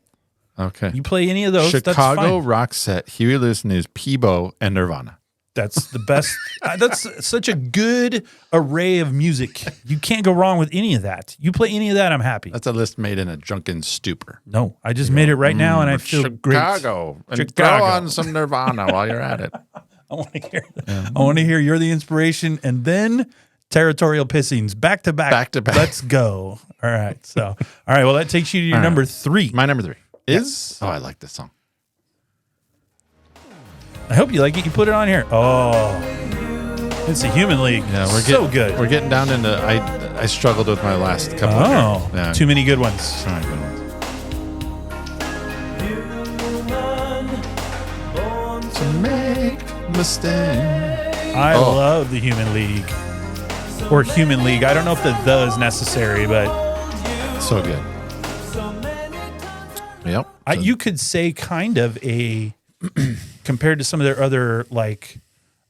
Okay. You play any of those, Chicago, that's fine. Roxette, Huey Lewis News, Peebo, and Nirvana. That's the best. That's such a good array of music. You can't go wrong with any of that. You play any of that, I'm happy. That's a list made in a drunken stupor. No, I just made it right now, and I feel great. Chicago. And throw on some Nirvana while you're at it. I want to hear. I want to hear You're the Inspiration, and then Territorial Pissings back to back. Back to back. Let's go. All right. So, all right. Well, that takes you to your number 3. My number 3 is. Oh, I like this song. I hope you like it. You put it on here. Oh, it's the Human League. Yeah, so good. We're getting down into. I struggled with my last couple. Oh, too many good ones. All right, good ones. To make mistakes. I love the Human League. Or Human League. I don't know if the is necessary, but so good. Yep. You could say kind of a compared to some of their other like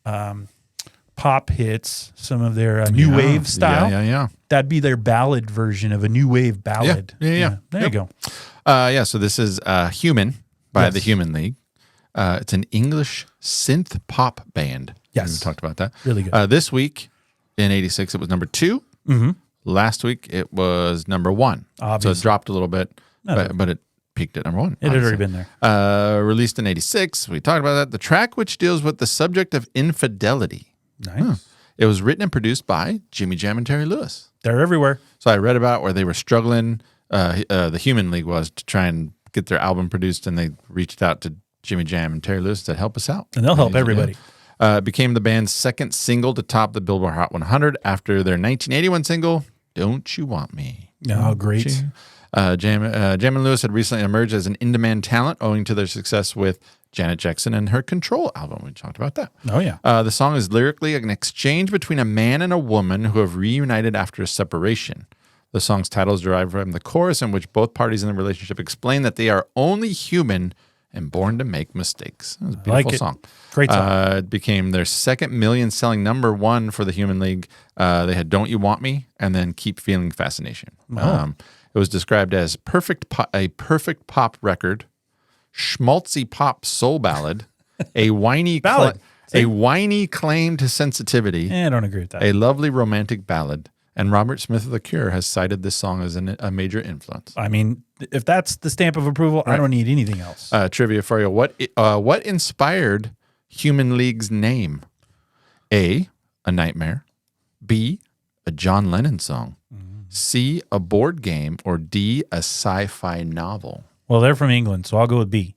pop hits, some of their new wave style. Yeah. That'd be their ballad version of a new wave ballad. Yeah. There you go. So this is Human by the Human League. It's an English synth pop band. Yes. We talked about that. Really good. This week in 86, it was number 2. Mm-hmm. Last week, it was number 1. Obviously. So it dropped a little bit, but it peaked at number 1. It had already been there. Released in 86. We talked about that. The track, which deals with the subject of infidelity. Nice. It was written and produced by Jimmy Jam and Terry Lewis. They're everywhere. So I read about where they were struggling. The Human League was to try and get their album produced, and they reached out to Jimmy Jam and Terry Lewis to help us out. And they'll help everybody. Became the band's second single to top the Billboard Hot 100 after their 1981 single, Don't You Want Me. Oh, great. Jam and Lewis had recently emerged as an in-demand talent owing to their success with Janet Jackson and her Control album. We talked about that. Oh, yeah. The song is lyrically an exchange between a man and a woman who have reunited after a separation. The song's title is derived from the chorus in which both parties in the relationship explain that they are only human and born to make mistakes. It was a beautiful song. Great song. It became their second million-selling number one for the Human League. They had Don't You Want Me and then Keep Feeling Fascination. It was described as a perfect pop record, schmaltzy pop soul ballad, a whiny claim to sensitivity. I don't agree with that. A lovely romantic ballad. And Robert Smith of The Cure has cited this song as a major influence. I mean, if that's the stamp of approval, right. I don't need anything else. Trivia for you. What inspired Human League's name? A Nightmare. B, a John Lennon song. C, a board game. Or D, a sci-fi novel. Well, they're from England, so I'll go with B.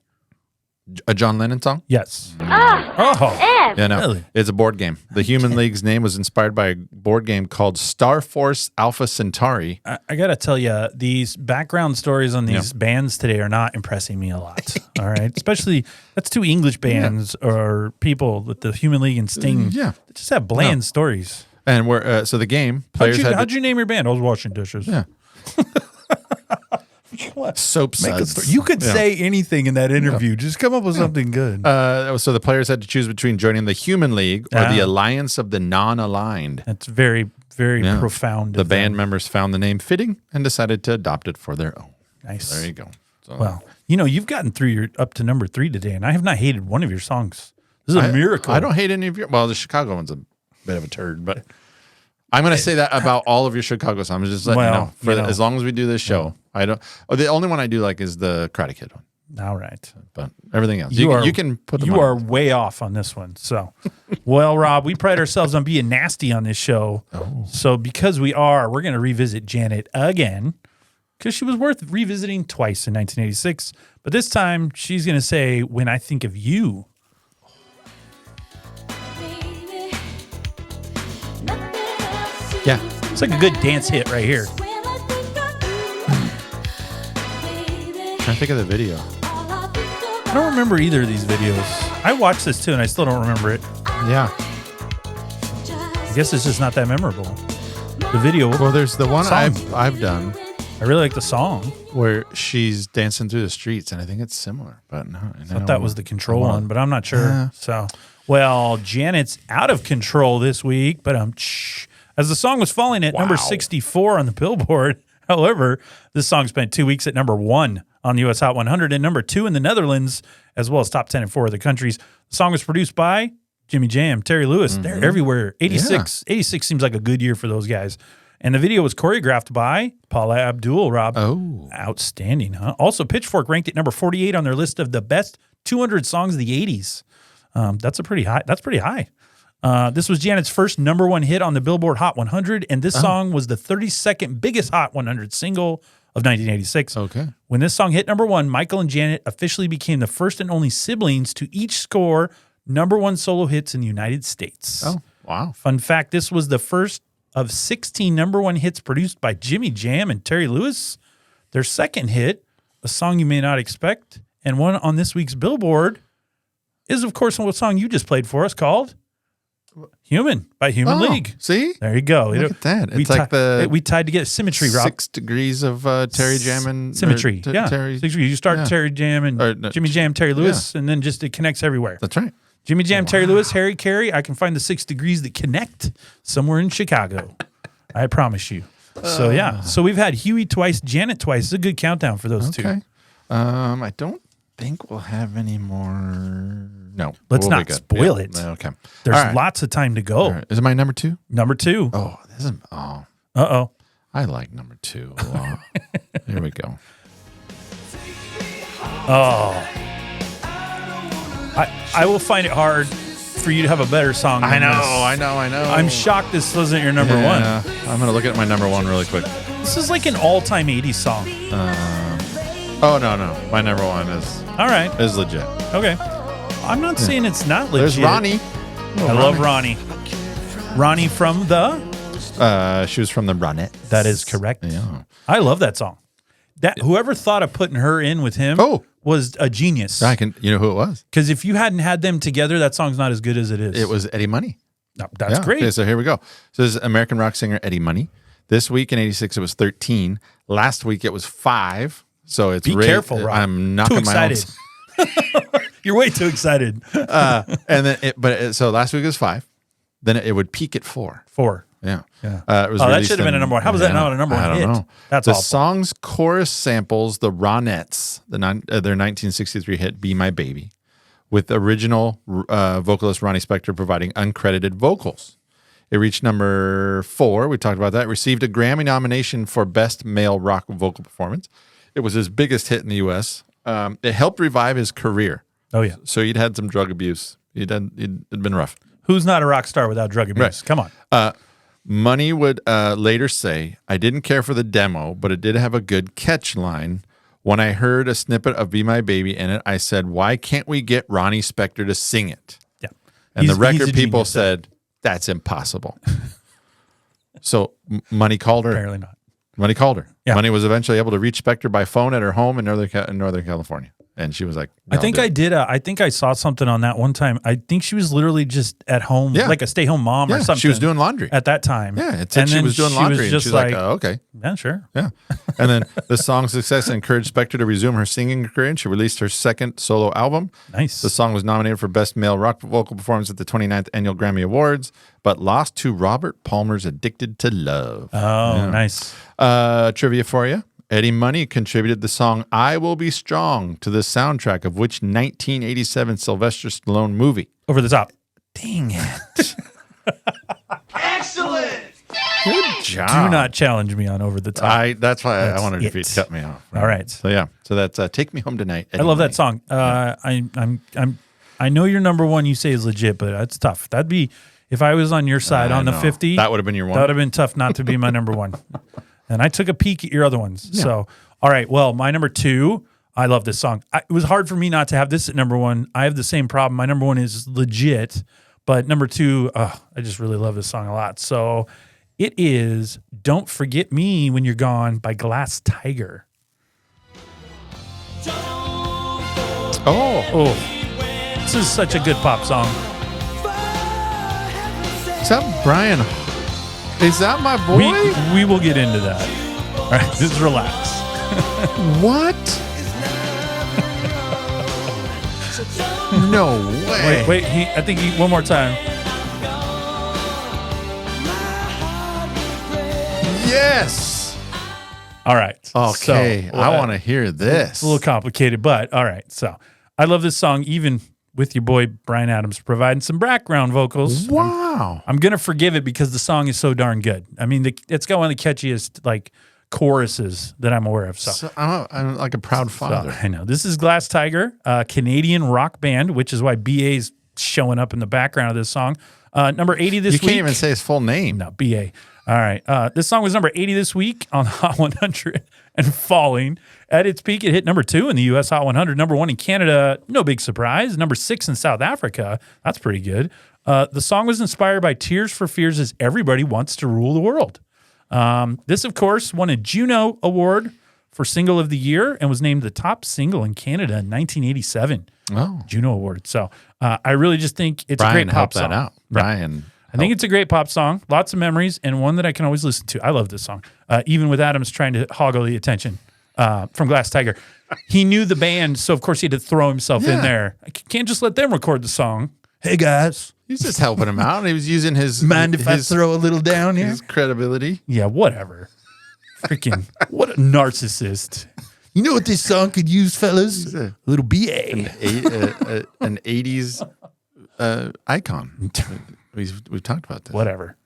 A John Lennon song? Yes. Yeah, no. Really? It's a board game. The Human League's name was inspired by a board game called Star Force Alpha Centauri. I got to tell you, these background stories on these bands today are not impressing me a lot. All right? Especially, that's two English bands or people with the Human League and Sting. That just have bland stories. And we're so the game, players how'd you name your band? I was washing dishes. Yeah. Soap suds. You could say anything in that interview. Just come up with something good. So the players had to choose between joining the Human League or the Alliance of the Non-Aligned. That's very, very profound. The band members found the name fitting and decided to adopt it for their own. Nice. There you go. So, well, you've gotten through up to number 3 today, and I have not hated one of your songs. This is a miracle. I don't hate any of your. Well, the Chicago one's a bit of a turd, but I'm going to say that about all of your Chicago songs. Just letting you know. As long as we do this show, I don't. Oh, the only one I do like is the Karate Kid one. All right, but everything else, you can put. You are way off on this one. So, well, Rob, we pride ourselves on being nasty on this show. So because we're going to revisit Janet again because she was worth revisiting twice in 1986. But this time, she's going to say, "When I Think of You." Yeah. It's like a good dance hit right here. I think of the video. I don't remember either of these videos. I watched this too, and I still don't remember it. Yeah. I guess it's just not that memorable. The video. Well, there's the one I've done. I really like the song where she's dancing through the streets, and I think it's similar. But no, I thought that was the Control one, but I'm not sure. So, well, Janet's out of control this week, but as the song was falling at number 64 on the Billboard. However, this song spent 2 weeks at number 1 on the U.S. Hot 100 and number 2 in the Netherlands, as well as top 10 in 4 other countries. The song was produced by Jimmy Jam, Terry Lewis. They're everywhere. 86 seems like a good year for those guys. And the video was choreographed by Paula Abdul, Rob. Oh. Outstanding, huh? Also, Pitchfork ranked it number 48 on their list of the best 200 songs of the 80s. That's pretty high. This was Janet's first number 1 hit on the Billboard Hot 100, and this song was the 32nd biggest Hot 100 single of 1986. Okay. When this song hit number 1, Michael and Janet officially became the first and only siblings to each score number 1 solo hits in the United States. Oh, wow. Fun fact, this was the first of 16 number 1 hits produced by Jimmy Jam and Terry Lewis. Their second hit, a song you may not expect, and one on this week's Billboard, is, of course, what song you just played for us called Human by Human League. See? There you go. Look at that. It's like we tied to get symmetry, Rob. 6 degrees of Terry Jam and symmetry. Terry. 6 degrees. You start Terry Jam and Jimmy Jam, Terry Lewis, and then it connects everywhere. That's right. Jimmy Jam, Terry Lewis, Harry Carey. I can find the 6 degrees that connect somewhere in Chicago. I promise you. So we've had Huey twice, Janet twice. It's a good countdown for those two. I don't think we'll have any more. No. Let's not spoil it. Okay. There's lots of time to go. Right. Is it my number 2? Number 2. Oh, this is. Oh. Uh-oh. I like number 2 a lot. Here we go. Oh. I will find it hard for you to have a better song than this. I know. I'm shocked this wasn't your number 1. I'm going to look at my number 1 really quick. This is like an all-time 80s song. No. My number 1 is all right. Is legit. Okay. I'm not saying it's not legit. There's Ronnie. I love Ronnie. Ronnie from the... She was from the Ronettes. That is correct. Yeah. I love that song. That whoever thought of putting her in with him was a genius. You know who it was? Because if you hadn't had them together, that song's not as good as it is. It was Eddie Money. No, that's great. Okay, so here we go. So this is American rock singer Eddie Money. This week in 86, it was 13. Last week, it was 5. So it's Be careful, Rob. I'm knocking too excited. You're way too excited. And then, so last week was 5. Then it would peak at 4. 4. Yeah. Yeah. It was that should have been a number 1. How was that not a number 1 hit? I don't know. That's the awful. song's chorus samples the Ronettes, their 1963 hit "Be My Baby," with original vocalist Ronnie Spector providing uncredited vocals. It reached number 4. We talked about that. It received a Grammy nomination for Best Male Rock Vocal Performance. It was his biggest hit in the U.S. It helped revive his career. Oh, yeah. So he'd had some drug abuse. He'd been rough. Who's not a rock star without drug abuse? Right. Come on. Money would later say, I didn't care for the demo, but it did have a good catch line. When I heard a snippet of Be My Baby in it, I said, why can't we get Ronnie Spector to sing it? Yeah. And the He's record a people genius, said, that's impossible. So Money called her. Apparently not. Money called her. Yeah. Money was eventually able to reach Spector by phone at her home in Northern California. And she was like, I think I did. I think I saw something on that one time. I think she was literally just at home, like a stay-home mom or something. She was doing laundry at that time. Yeah, it said she was doing laundry. And she's like, oh, okay. Yeah, sure. Yeah. And then the song's success encouraged Spector to resume her singing career, and she released her second solo album. Nice. The song was nominated for Best Male Rock Vocal Performance at the 29th Annual Grammy Awards, but lost to Robert Palmer's Addicted to Love. Oh, nice. Trivia for you. Eddie Money contributed the song I Will Be Strong to the soundtrack of which 1987 Sylvester Stallone movie? Over the Top. Dang it. Excellent. Good job. Do not challenge me on Over the Top. That's why I That's wanted it. to cut me off. All right. So yeah. So that's Take Me Home Tonight. I love that song. I know your number 1 you say is legit, but it's tough. That'd be if I was on your side on the 50. That would have been your one. That would have been tough not to be my number 1. And I took a peek at your other ones. Yeah. So, all right. Well, my number 2, I love this song. It was hard for me not to have this at number 1. I have the same problem. My number 1 is legit, but number 2, I just really love this song a lot. So it is Don't Forget Me When You're Gone by Glass Tiger. Oh. This is such a good pop song. Is that Brian? Is that my boy? We will get into that. All right, just relax. What? No way. Wait. I think one more time. Yes. All right. Okay. So, I want to hear this. It's a little complicated, but all right. So I love this song, even with your boy Bryan Adams providing some background vocals. Wow. I'm going to forgive it because the song is so darn good. I mean, it's got one of the catchiest choruses that I'm aware of. So I'm like a proud father. I know. This is Glass Tiger, a Canadian rock band, which is why BA's showing up in the background of this song. Number 80 this week. You can't even say his full name. No, BA. All right. This song was number 80 this week on Hot 100 and falling. At its peak, it hit number 2 in the U.S. Hot 100, number 1 in Canada. No big surprise. Number 6 in South Africa. That's pretty good. The song was inspired by Tears for Fears' Everybody Wants to Rule the World. This, of course, won a Juno Award for Single of the Year and was named the top single in Canada in 1987. Oh. Juno Award. So I really just think it's a great pop song. That out. Brian. I think it's a great pop song, lots of memories, and one that I can always listen to. I love this song, even with Adams trying to hoggle the attention from Glass Tiger. He knew the band, so of course he had to throw himself in there. I can't just let them record the song. Hey, guys. He's just helping him out. He was using his... Mind if I throw a little down here? His credibility. Yeah, whatever. Freaking, what a narcissist. You know what this song could use, fellas? A little BA. An 80s icon. We've talked about this. Whatever.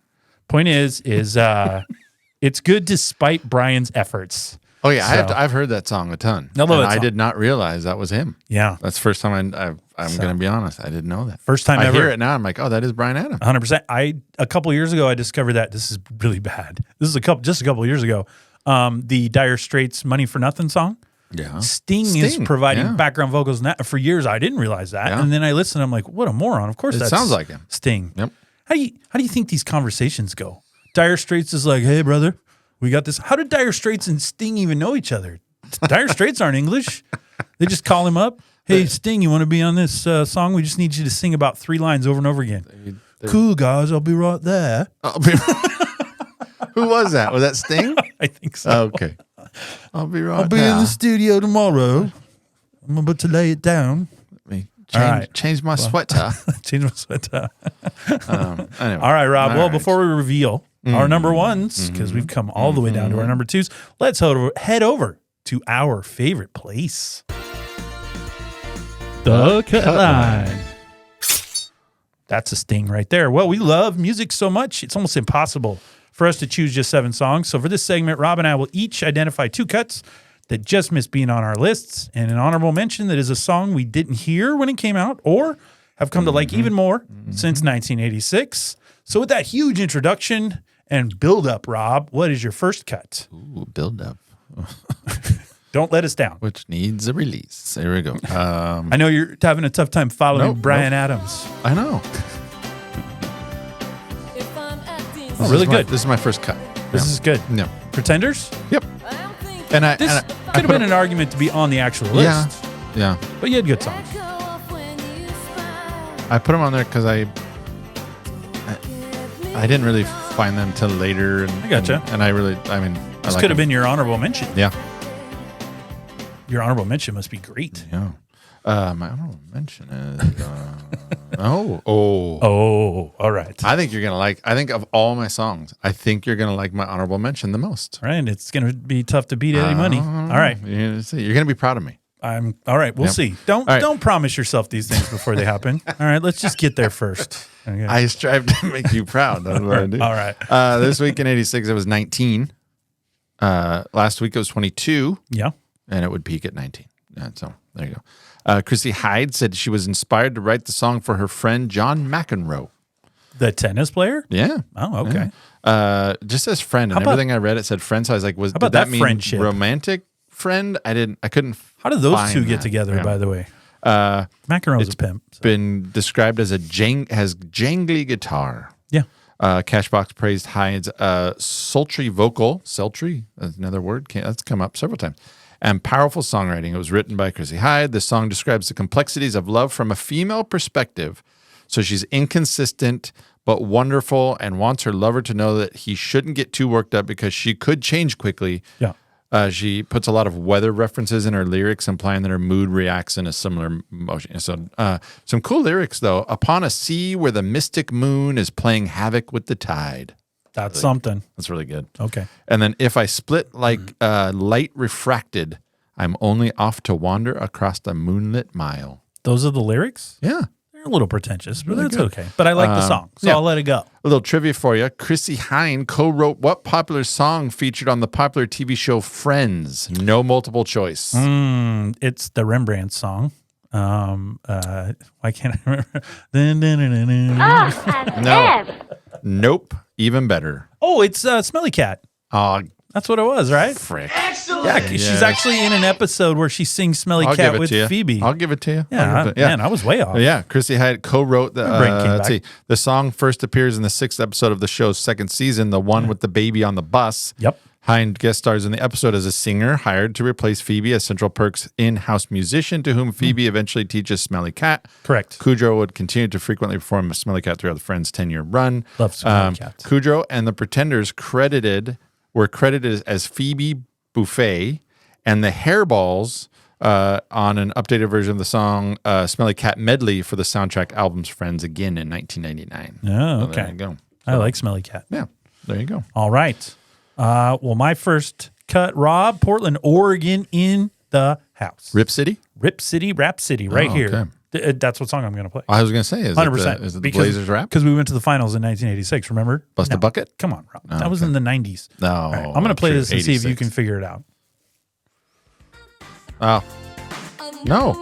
Point is it's good despite Brian's efforts. Oh yeah, so, I've heard that song a ton. I did not realize that was him. Yeah, that's the first time I'm going to be honest. I didn't know that. First time I ever. hear it now. I'm like, oh, that is Bryan Adams. 100%. A couple years ago, I discovered that this is really bad. This is just a couple years ago. The Dire Straits' "Money for Nothing" song. Yeah. Sting is providing yeah. background vocals. For years, I didn't realize that. Yeah. And then I listened, I'm like, what a moron. Of course It that's sounds like him. Sting. Yep. How do you think these conversations go? Dire Straits is like, hey, brother, we got this. How did Dire Straits and Sting even know each other? Dire Straits aren't English. They just call him up. Hey, Sting, you want to be on this song? We just need you to sing about 3 lines over and over again. Cool, guys. I'll be right there. Who was that? Was that Sting? I think so. Okay. I'll be right I'll be in the studio tomorrow. I'm about to lay it down. Change my sweater. Change my sweater. Anyway. All right, Rob. All Well, right. before we reveal our number ones, because we've come all the way down to our number 2s, let's head over to our favorite place. The cut line. That's a Sting right there. Well, we love music so much, it's almost impossible for us to choose just 7 songs. So for this segment, Rob and I will each identify 2 cuts that just missed being on our lists, and an honorable mention that is a song we didn't hear when it came out or have come to like even more since 1986. So with that huge introduction and build up, Rob, what is your first cut? Ooh, build up. Don't let us down. Which needs a release. There we go. I know you're having a tough time following Bryan Adams. I know. Really good. This is my first cut. This is good. Yeah. Pretenders? Yep. And I This and could have been an argument to be on the actual list. Yeah. But you had good songs. I put them on there because I didn't really find them till later. And, I gotcha. And I mean, This could have been your honorable mention. Yeah. Your honorable mention must be great. Yeah. My honorable mention is. All right. I think you're going to like, I think of all my songs, I think you're going to like my honorable mention the most. All right. It's going to be tough to beat Eddie Money. All right. You're going to be proud of me. All right. We'll see. Don't promise yourself these things before they happen. All right. Let's just get there first. Okay. I strive to make you proud. That's what I do. All right. This week in 86, it was 19. Last week it was 22. Yeah. And it would peak at 19. So there you go. Chrissy Hyde said she was inspired to write the song for her friend John McEnroe. The tennis player? Yeah. Oh, okay. Yeah. Just as friend, and everything I read it said friend. So I was like, did that mean friendship? Romantic friend? I couldn't. How did those find two get that. together? Yeah. By the way, McEnroe's a pimp. So. Been described as jangly guitar. Yeah. Cashbox praised Hyde's sultry vocal. Sultry, that's another word. That's come up several times. And powerful songwriting. It was written by Chrissy Hyde. The song describes the complexities of love from a female perspective. So she's inconsistent but wonderful and wants her lover to know that he shouldn't get too worked up because she could change quickly. Yeah. She puts a lot of weather references in her lyrics, implying that her mood reacts in a similar motion. So some cool lyrics, though. Upon a sea where the mystic moon is playing havoc with the tide. That's something. That's really good. Okay. And then if I split like light refracted, I'm only off to wander across the moonlit mile. Those are the lyrics? Yeah. They're a little pretentious, but that's good. okay. But I like the song, so I'll let it go. A little trivia for you. Chrissy Hynde co-wrote what popular song featured on the popular TV show Friends? No multiple choice. It's the Rembrandt song. Why can't I remember? No. Nope. Even better. Oh, it's Smelly Cat. Oh, That's what it was, right? frick. Yeah, she's actually in an episode where she sings Smelly I'll Cat give it with to you. Phoebe. I'll give it to you. Yeah, man, I was way off. Yeah, Chrissy Hynde co-wrote the. brain came Let's back. see. The song first appears in the 6th episode of the show's 2nd season, the one with the baby on the bus. Yep. Hynde guest stars in the episode as a singer hired to replace Phoebe as Central Perk's in-house musician, to whom Phoebe eventually teaches Smelly Cat. Correct. Kudrow would continue to frequently perform Smelly Cat throughout the Friends' 10-year run. Love Smelly Cat. Kudrow and the Pretenders were credited as Phoebe Buffet, and the Hairballs on an updated version of the song Smelly Cat Medley for the soundtrack albums Friends again in 1999. Oh, So okay. there you go. I like Smelly Cat. Yeah, there you go. All right. Well, my first cut, Rob, Portland, Oregon in the house. Rip City? Rip City, Rap City, right here. okay. That's what song I'm going to play. I was going to say, is 100%. it the Blazers rap? Because we went to the finals in 1986, remember? Bust a Bucket? Come on, Rob. Oh, that was okay. in the 90s. No. All right, I'm going to play this and see if you 86. can figure it out. Oh. No.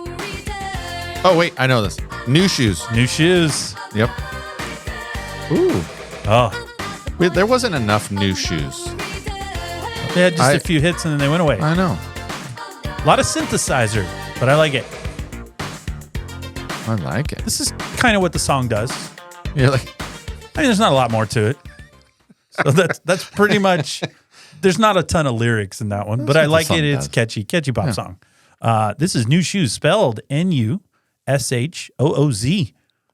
Oh, wait. I know this. New Shoes. New Shoes. Yep. Ooh. Oh, Wait, there wasn't enough New Shoes. they had just a few hits and then they went away. I know. lot of synthesizer, but I like it. I like it. This is kind of what the song does. You're like, I mean, there's not a lot more to it. So that's pretty much, there's not a ton of lyrics in that one, but I like it. It's catchy pop song. This is New Shoes, spelled Nushooz.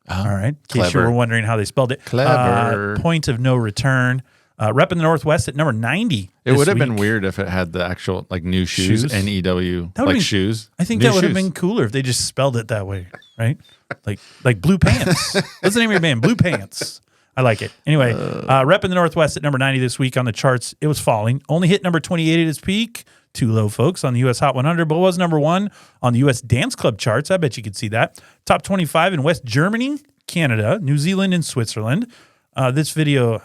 All right. In case you were wondering how they spelled it. Clever. Point of No Return. Rep in the Northwest at number 90. It would have been weird if it had the actual like New Shoes, N-E-W, like shoes. I think that would have been cooler if they just spelled it that way, right? Like Blue Pants. What's the name of your band? Blue Pants. I like it. Anyway, Rep in the Northwest at number 90 this week on the charts. It was falling. Only hit number 28 at its peak. Too low, folks, on the U.S. Hot 100, but was number 1 on the U.S. Dance Club charts. I bet you could see that. Top 25 in West Germany, Canada, New Zealand, and Switzerland. This video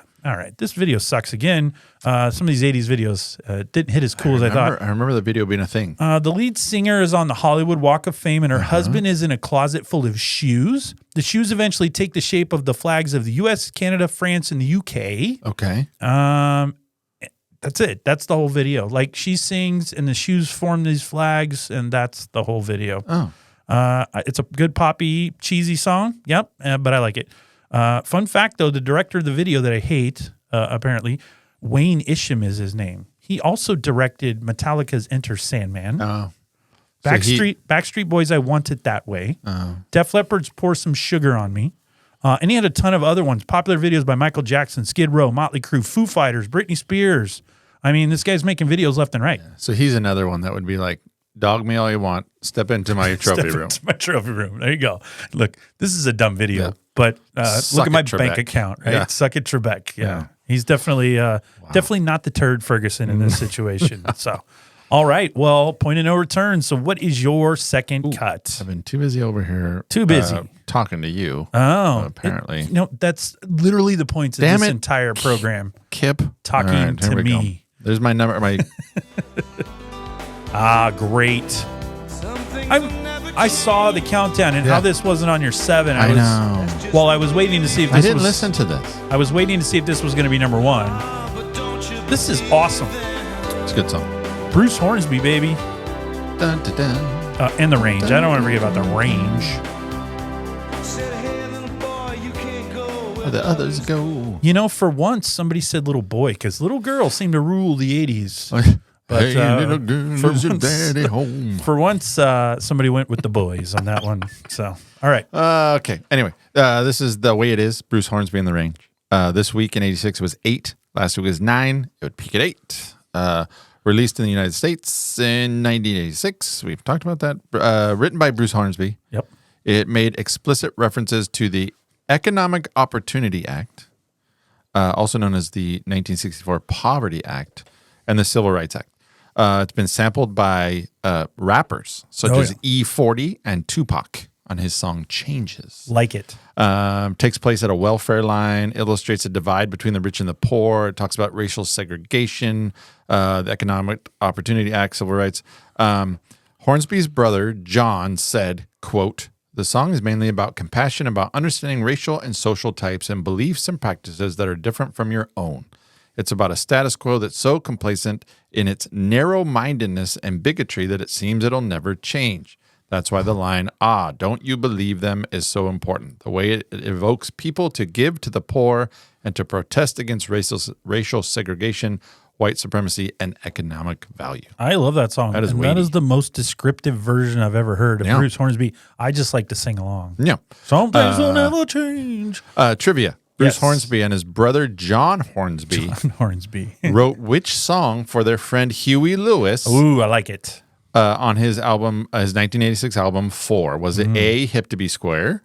sucks again. Some of these 80s videos didn't hit as cool as I thought. I remember the video being a thing. The lead singer is on the Hollywood Walk of Fame, and her husband is in a closet full of shoes. The shoes eventually take the shape of the flags of the U.S., Canada, France, and the U.K. Okay. That's it. That's the whole video. Like, she sings, and the shoes form these flags, and that's the whole video. Oh. It's a good poppy, cheesy song. Yep, but I like it. Fun fact, though, the director of the video that I hate, apparently, Wayne Isham is his name. He also directed Metallica's Enter Sandman. Oh. Backstreet Boys, I Want It That Way. Oh. Def Leppard's Pour Some Sugar on Me. And he had a ton of other ones. Popular videos by Michael Jackson, Skid Row, Motley Crue, Foo Fighters, Britney Spears. I mean, this guy's making videos left and right. So he's another one that would be like, dog me all you want. Step into my trophy room. Into my trophy room. There you go. Look, this is a dumb video, but look at my bank account, right? Yeah. Suck it, Trebek. Yeah. He's definitely definitely not the turd Ferguson in this situation. So, all right. Well, point of no return. So what is your second cut? I've been too busy over here. Too busy. Talking to you. Oh. Apparently. That's literally the points of this entire program. Kip. Talking to me. There's my number. Great. I saw the countdown and how this wasn't on your 7. I know. Well, I was waiting to see if this I didn't listen to this. I was waiting to see if this was going to be number 1. This is awesome. It's a good song. Bruce Hornsby, baby. Dun, dun, dun. And the range. I don't want to forget about the range. Where the others go. You know, for once, somebody said little boy, because little girls seem to rule the 80s. But, hey, little girl, is your daddy home? For once, somebody went with the boys on that one. So, all right. Okay. Anyway, this is The Way It Is, Bruce Hornsby in the Range. This week in 86, it was 8. Last week was 9. It would peak at 8. Released in the United States in 1986. We've talked about that. Written by Bruce Hornsby. Yep. It made explicit references to the Economic Opportunity Act, also known as the 1964 Poverty Act, and the Civil Rights Act. It's been sampled by rappers such as E40 and Tupac on his song Changes. Like it. Takes place at a welfare line, illustrates a divide between the rich and the poor. It talks about racial segregation, the Economic Opportunity Act, civil rights. Hornsby's brother, John, said, quote, "The song is mainly about compassion, about understanding racial and social types and beliefs and practices that are different from your own. It's about a status quo that's so complacent in its narrow-mindedness and bigotry that it seems it'll never change. That's why the line, don't you believe them, is so important. The way it evokes people to give to the poor and to protest against racial segregation, white supremacy, and economic value." I love that song. That is the most descriptive version I've ever heard of Bruce Hornsby. I just like to sing along. Yeah. Some things will never change. Trivia. Bruce Hornsby and his brother John Hornsby, wrote which song for their friend Huey Lewis? Ooh, I like it. On his album, his 1986 album, 4. Was it A, Hip to Be Square,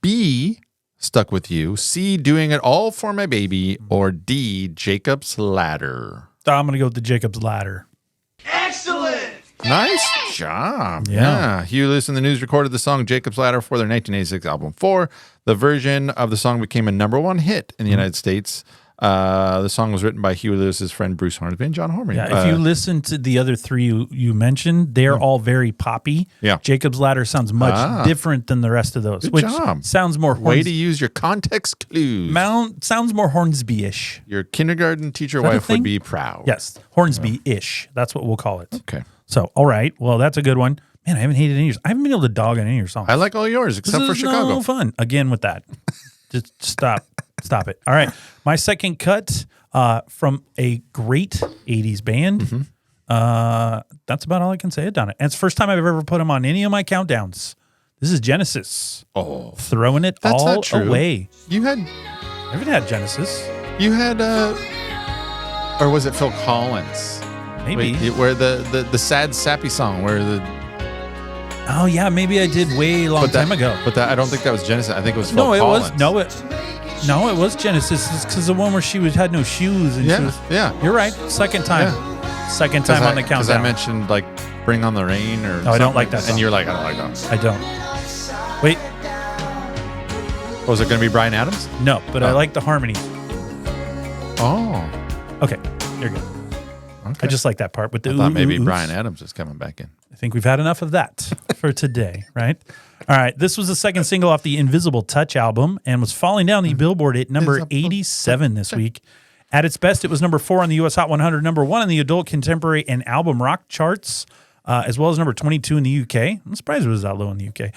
B, Stuck With You, C, Doing It All For My Baby, or D, Jacob's Ladder? I'm going to go with the Jacob's Ladder. Excellent! Nice job. Yeah. Huey Lewis and the News recorded the song Jacob's Ladder for their 1986 album 4. The version of the song became a #1 hit in the United States. The song was written by Huey Lewis's friend Bruce Hornsby and John Hornby. Yeah, if you listen to the other three you mentioned, they're all very poppy. Yeah. Jacob's Ladder sounds much different than the rest of those, which job. sounds more Way to use your context clues. sounds more Hornsby-ish. Your kindergarten teacher wife would be proud. Yes, Hornsby-ish. That's what we'll call it. Okay. So, all right. Well, that's a good one. Man, I haven't hated any of yours. I haven't been able to dog on any of your songs. I like all yours except for Chicago. No fun. Again with that. Just stop. Stop it. All right. My second cut from a great 80s band. That's about all I can say about it. And it's the first time I've ever put them on any of my countdowns. This is Genesis. Oh. Throwing it That's all not true. away. You had... I haven't had Genesis. You had... or was it Phil Collins? Maybe. Wait, where the sad, sappy song where the... Oh, yeah. Maybe I did way long time ago. But I don't think that was Genesis. I think it was Phil Collins. No, it was Genesis. It's because the one where she had no shoes. And she was, You're right. Second time. Yeah. Second time on the countdown. Because I mentioned, like, Bring on the Rain or I don't like that song. And you're like, I don't like that. I don't. Wait. Was it going to be Bryan Adams? No, but I like the harmony. Oh. Okay. You're good. Okay. I just like that part with the I thought maybe oohs. Bryan Adams is coming back in. I think we've had enough of that for today, right? All right. This was the second single off the Invisible Touch album and was falling down the Billboard at number 87 this week. At its best, it was number 4 on the U.S. Hot 100, number 1 on the adult, contemporary, and album rock charts, as well as number 22 in the UK. I'm surprised it was that low in the UK.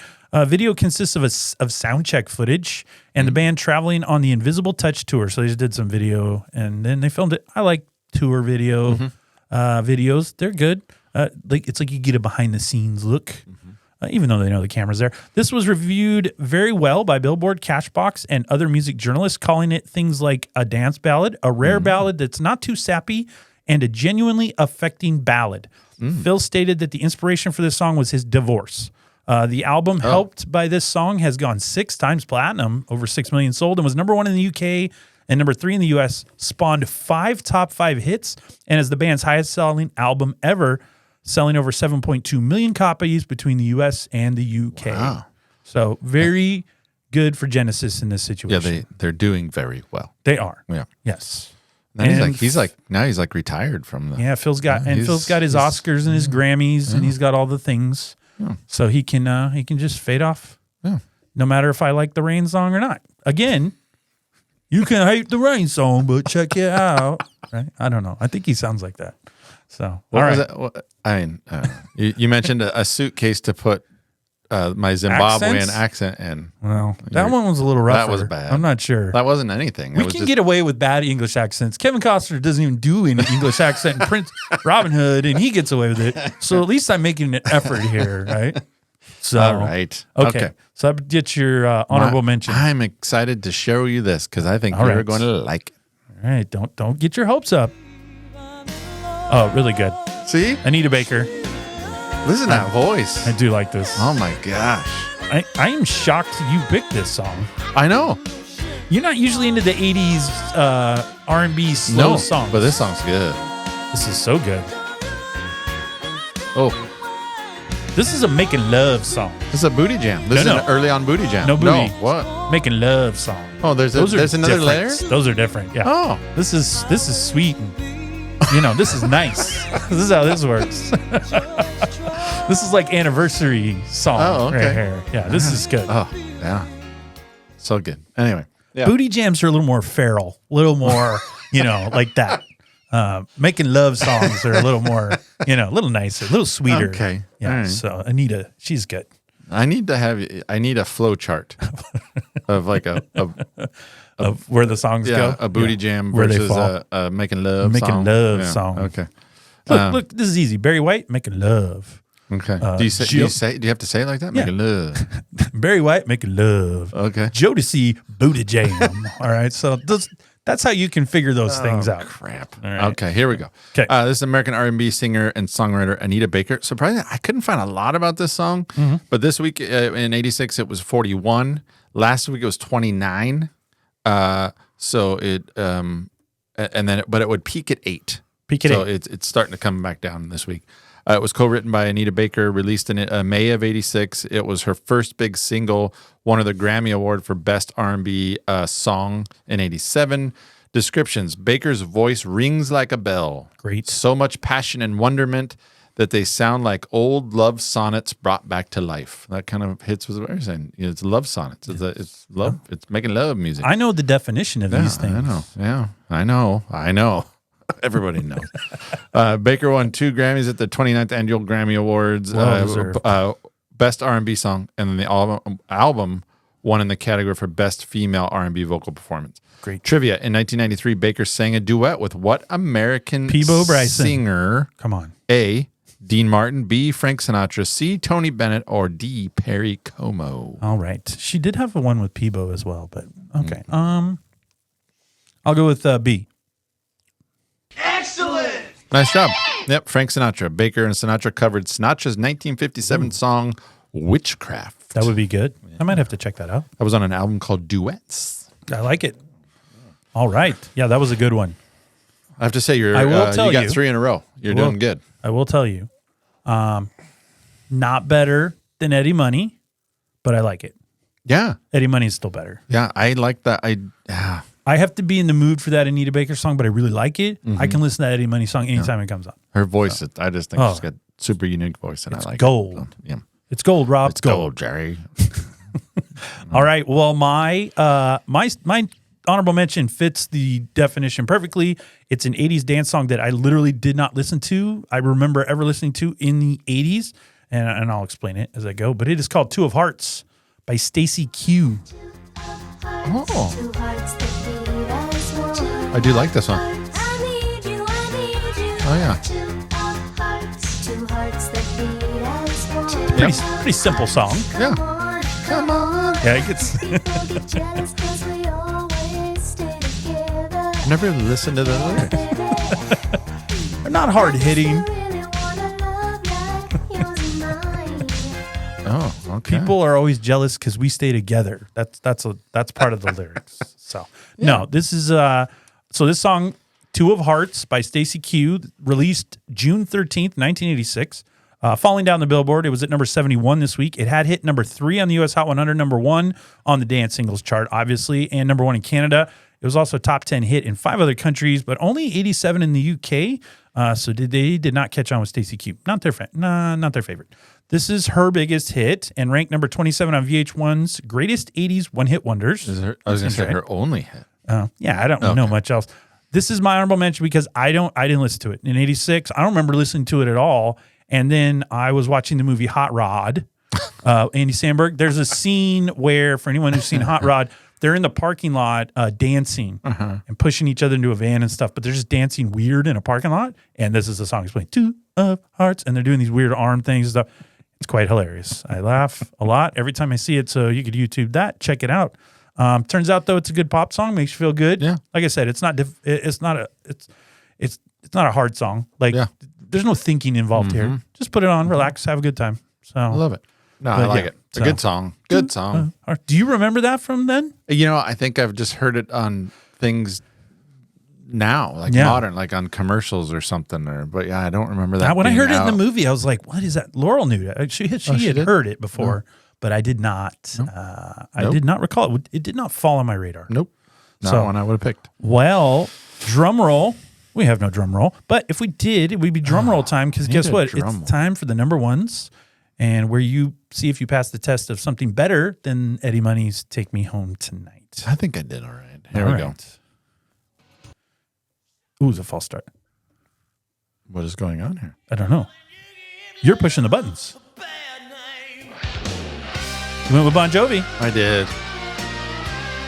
Video consists of sound check footage and the band traveling on the Invisible Touch tour. So they just did some video and then they filmed it. I like tour video videos. They're good. It's like you get a behind the scenes look, even though they know the camera's there. This was reviewed very well by Billboard, Cashbox, and other music journalists, calling it things like a dance ballad, a rare ballad that's not too sappy, and a genuinely affecting ballad. Phil stated that the inspiration for this song was his divorce. The album, helped by this song, has gone 6 times platinum, over 6 million sold, and was number 1 in the UK and number 3 in the US, spawned 5 top 5 hits, and is the band's highest selling album ever, selling over 7.2 million copies between the US and the UK. Wow. So very good for Genesis in this situation. Yeah, they're doing very well. They are. Yeah. Yes. And he's like retired from the... Yeah, Phil's got his Oscars and his Grammys, and he's got all the things. Yeah. So he can just fade off. Yeah. No matter if I like the Rain song or not. Again, you can hate the Rain song, but check it out. Right? I don't know. I think he sounds like that. So what all was right. it? What, I mean, you mentioned a suitcase to put my Zimbabwean accent in. Well, that one was a little rougher. That was bad. I'm not sure. That wasn't anything. We can get away with bad English accents. Kevin Costner doesn't even do any English accent in Prince Robin Hood, and he gets away with it. So at least I'm making an effort here, right? So all right. Okay. So I get your honorable mention. I'm excited to show you this because I think you're going to like it. All right. Don't get your hopes up. Oh, really good. See? Anita Baker. Listen to that voice. I do like this. Oh my gosh. I am shocked you picked this song. I know. You're not usually into the 80s R&B slow songs. But this song's good. This is so good. Oh. This is a making love song. This is a booty jam. This is an early on booty jam. No booty. No, what? Making love song. Oh, there's another layer? Those are different. Yeah. Oh. This is sweet and this is nice. This is how this works. This is like anniversary song right here. Yeah, this is good. Oh, yeah. So good. Anyway. Yeah. Booty jams are a little more feral, a little more, like that. Making love songs are a little more, a little nicer, a little sweeter. Okay. Yeah. Right. So Anita, she's good. I need a flow chart of like of where the songs go. A booty jam versus a making love song. Okay. Look, this is easy. Barry White, making love. Okay. Do you have to say it like that? Yeah. Making love. Barry White, making love. Okay. Jodeci, booty jam. All right. So that's how you can figure those things out. Crap. All right. Okay, here we go. Okay. This is American R&B singer and songwriter Anita Baker. Surprisingly, I couldn't find a lot about this song, but this week in '86 it was 41. Last week it was 29. So it but it would peak at 8. So it's starting to come back down this week. It was co-written by Anita Baker, released in May of '86. It was her first big single, won her the Grammy Award for Best R&B Song in '87. Descriptions. Baker's voice rings like a bell. Great. So much passion and wonderment that they sound like old love sonnets brought back to life. That kind of hits with what you're saying. It's love sonnets. It's love. It's making love music. I know the definition of these things. I know. Yeah, I know. Everybody knows. Baker won 2 Grammys at the 29th Annual Grammy Awards. Best R&B song, and then the album won in the category for Best Female R&B Vocal Performance. Great. Trivia. In 1993, Baker sang a duet with what American Peabo Bryson singer? Come on. A. Dean Martin, B. Frank Sinatra, C. Tony Bennett, or D. Perry Como. All right. She did have one with Peabo as well, but okay. I'll go with B. Excellent. Nice job. Yep, Frank Sinatra. Baker and Sinatra covered Sinatra's 1957 song, Witchcraft. That would be good. I might have to check that out. That was on an album called Duets. I like it. All right. Yeah, that was a good one. I have to say, you will tell got you. 3 in a row. You're doing good. I will tell you. Not better than Eddie Money, but I like it. Yeah. Eddie Money is still better. Yeah, I like that. I have to be in the mood for that Anita Baker song, but I really like it. I can listen to that Eddie Money song anytime it comes on. Her voice, I just think she's got super unique voice, and I like gold. it. Yeah. It's gold, Rob. It's gold, Jerry. All right. Well, my honorable mention fits the definition perfectly. It's an 80s dance song that I literally did not listen to. I remember ever listening to in the 80s, and I'll explain it as I go. But it is called 2 of Hearts by Stacey Q. Oh. I do like this one. Oh, yeah. Pretty simple song. Yeah. Come on. Yeah, it gets... I've never listened to the lyrics. They're not hard-hitting. Oh, okay. People are always jealous because we stay together. That's part of the lyrics. So no, this is this song, 2 of Hearts by Stacey Q, released June 13th, 1986. Falling down the Billboard, it was at number 71 this week. It had hit number 3 on the U.S. Hot 100, number 1 on the dance singles chart, obviously, and number 1 in Canada. It was also a top 10 hit in 5 other countries, but only 87 in the UK. So they did not catch on with Stacey Q. Not their favorite. This is her biggest hit and ranked number 27 on VH1's Greatest 80s One-Hit Wonders. I was going to say her only hit. Yeah, I don't know much else. This is my honorable mention because I didn't listen to it. In 86, I don't remember listening to it at all. And then I was watching the movie Hot Rod, Andy Samberg. There's a scene where, for anyone who's seen Hot Rod, they're in the parking lot dancing and pushing each other into a van and stuff, but they're just dancing weird in a parking lot. And this is the song explained, 2 of Hearts, and they're doing these weird arm things and stuff. It's quite hilarious. I laugh a lot every time I see it, so you could YouTube that, check it out. Turns out though, it's a good pop song, makes you feel good. Yeah. Like I said, it's not a hard song. Like there's no thinking involved here. Just put it on, relax, have a good time. So I love it. No, I like it. It's a good song. Good song. Do you remember that from then? I think I've just heard it on things now, like modern, like on commercials or something. But I don't remember that. When I heard out. it in the movie, I was like, "What is that?" Laurel knew that. She had heard it before, but I did not. Nope. I did not recall it. It did not fall on my radar. Nope. Not one I would have picked. Well, drum roll. We have no drum roll, but if we did, it would be drum roll time because guess what? It's time for the number ones, and where you see if you pass the test of something better than Eddie Money's "Take Me Home Tonight." I think I did all right. Here we go. Ooh, it's a false start. What is going on here? I don't know. You're pushing the buttons. You went with Bon Jovi. I did.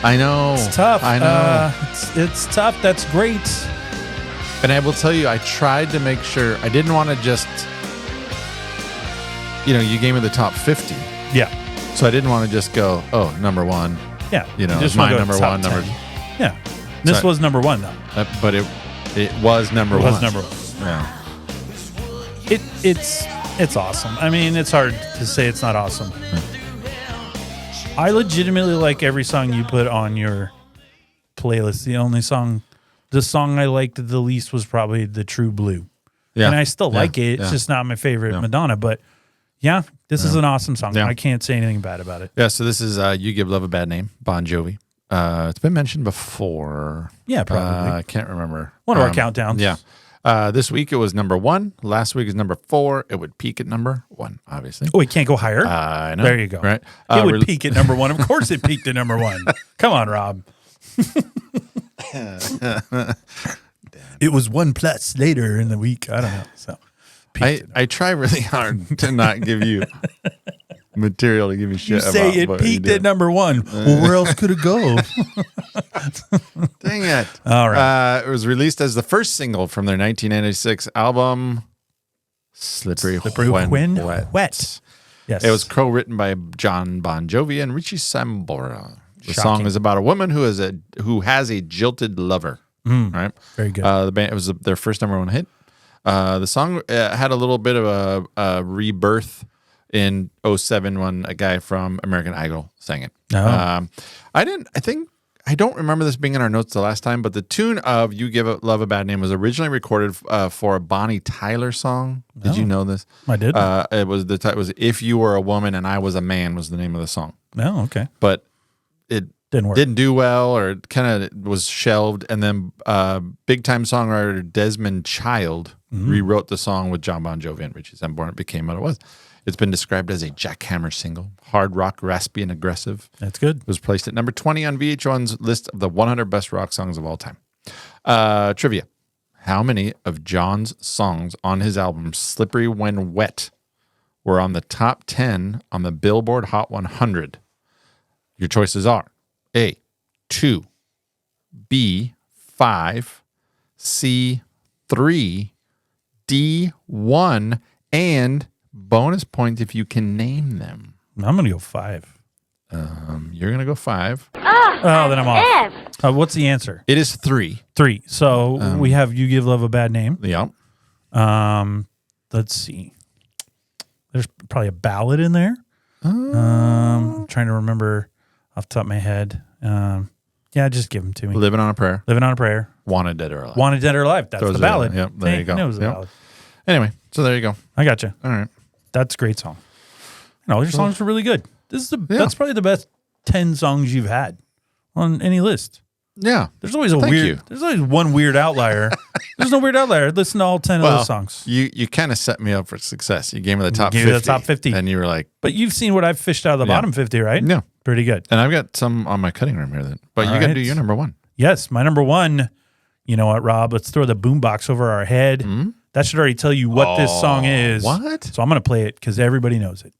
I know. It's tough. I know. It's tough. That's great. And I will tell you, I tried to make sure. I didn't want to just, you gave me the top 50. Yeah. So I didn't want to just go, number 1. Yeah. It's my number 1. Yeah. This was number 1, though. But it was number 1. It was number 1. Yeah. It's awesome. I mean, it's hard to say it's not awesome. I legitimately like every song you put on your playlist. The song I liked the least was probably The True Blue. Yeah. And I still like it. It's just not my favorite Madonna. But this is an awesome song. I can't say anything bad about it. Yeah, so this is You Give Love a Bad Name, Bon Jovi. It's been mentioned before. Yeah, probably. I can't remember. One of our countdowns. Yeah. This week it was number 1. Last week is number 4. It would peak at number 1, obviously. Oh, it can't go higher? I know. There you go. Right. It would peak at number 1. Of course it peaked at number 1. Come on, Rob. It was 1 plus later in the week. I don't know. So I try really hard to not give you material to give you shit about. You say it peaked at number 1. Well, where else could it go? Dang it. All right. It was released as the first single from their 1996 album, Slippery When Wet. Yes. It was co-written by John Bon Jovi and Richie Sambora. The Shocking. song is about a woman who has a jilted lover. Right? Very good. The band, it was their first number 1 hit. The song had a little bit of a rebirth in 2007 when a guy from American Idol sang it. Oh. I don't remember this being in our notes the last time, but the tune of "You Give Love a Bad Name" was originally recorded for a Bonnie Tyler song. Did you know this? I did. It was "If You Were a Woman and I Was a Man" was the name of the song. Oh, okay. But it Didn't work. didn't do well, or it kind of was shelved. And then big time songwriter Desmond Child rewrote the song with John Bon Jovi and Richie Sambora. It became what it was. It's been described as a jackhammer single, hard rock, raspy, and aggressive. That's good. It was placed at number 20 on VH1's list of the 100 best rock songs of all time. Trivia. How many of John's songs on his album Slippery When Wet were on the top 10 on the Billboard Hot 100? Your choices are A, 2, B, 5, C, 3, D, 1, and bonus point if you can name them. I'm going to go 5. You're going to go 5. Oh, then I'm off. What's the answer? It is 3. 3. So we have "You Give Love a Bad Name." Yeah. Let's see. There's probably a ballad in there. Trying to remember off the top of my head. Yeah, just give them to me. Living on a Prayer. Living on a Prayer. Wanted, Dead or Alive. Wanted, Dead or Alive. That's the ballad. Yep, there you go. I knew it was a Yep. ballad. Anyway, so there you go. I got you. All right. That's a great song. And all your songs are really good. That's probably the best 10 songs you've had on any list. Yeah. There's always a Thank weird. you. There's always one weird outlier. There's no weird outlier. Listen to all 10 of those songs. You kind of set me up for success. You gave me the top 50. Gave you the top 50. And you were like, But you've seen what I've fished out of the bottom 50, right? Yeah. Pretty good. and I've got some on my cutting room here. But All you got to right. do your number 1. Yes, my number 1. You know what, Rob? Let's throw the boombox over our head. That should already tell you what this song is. What? So I'm going to play it because everybody knows it.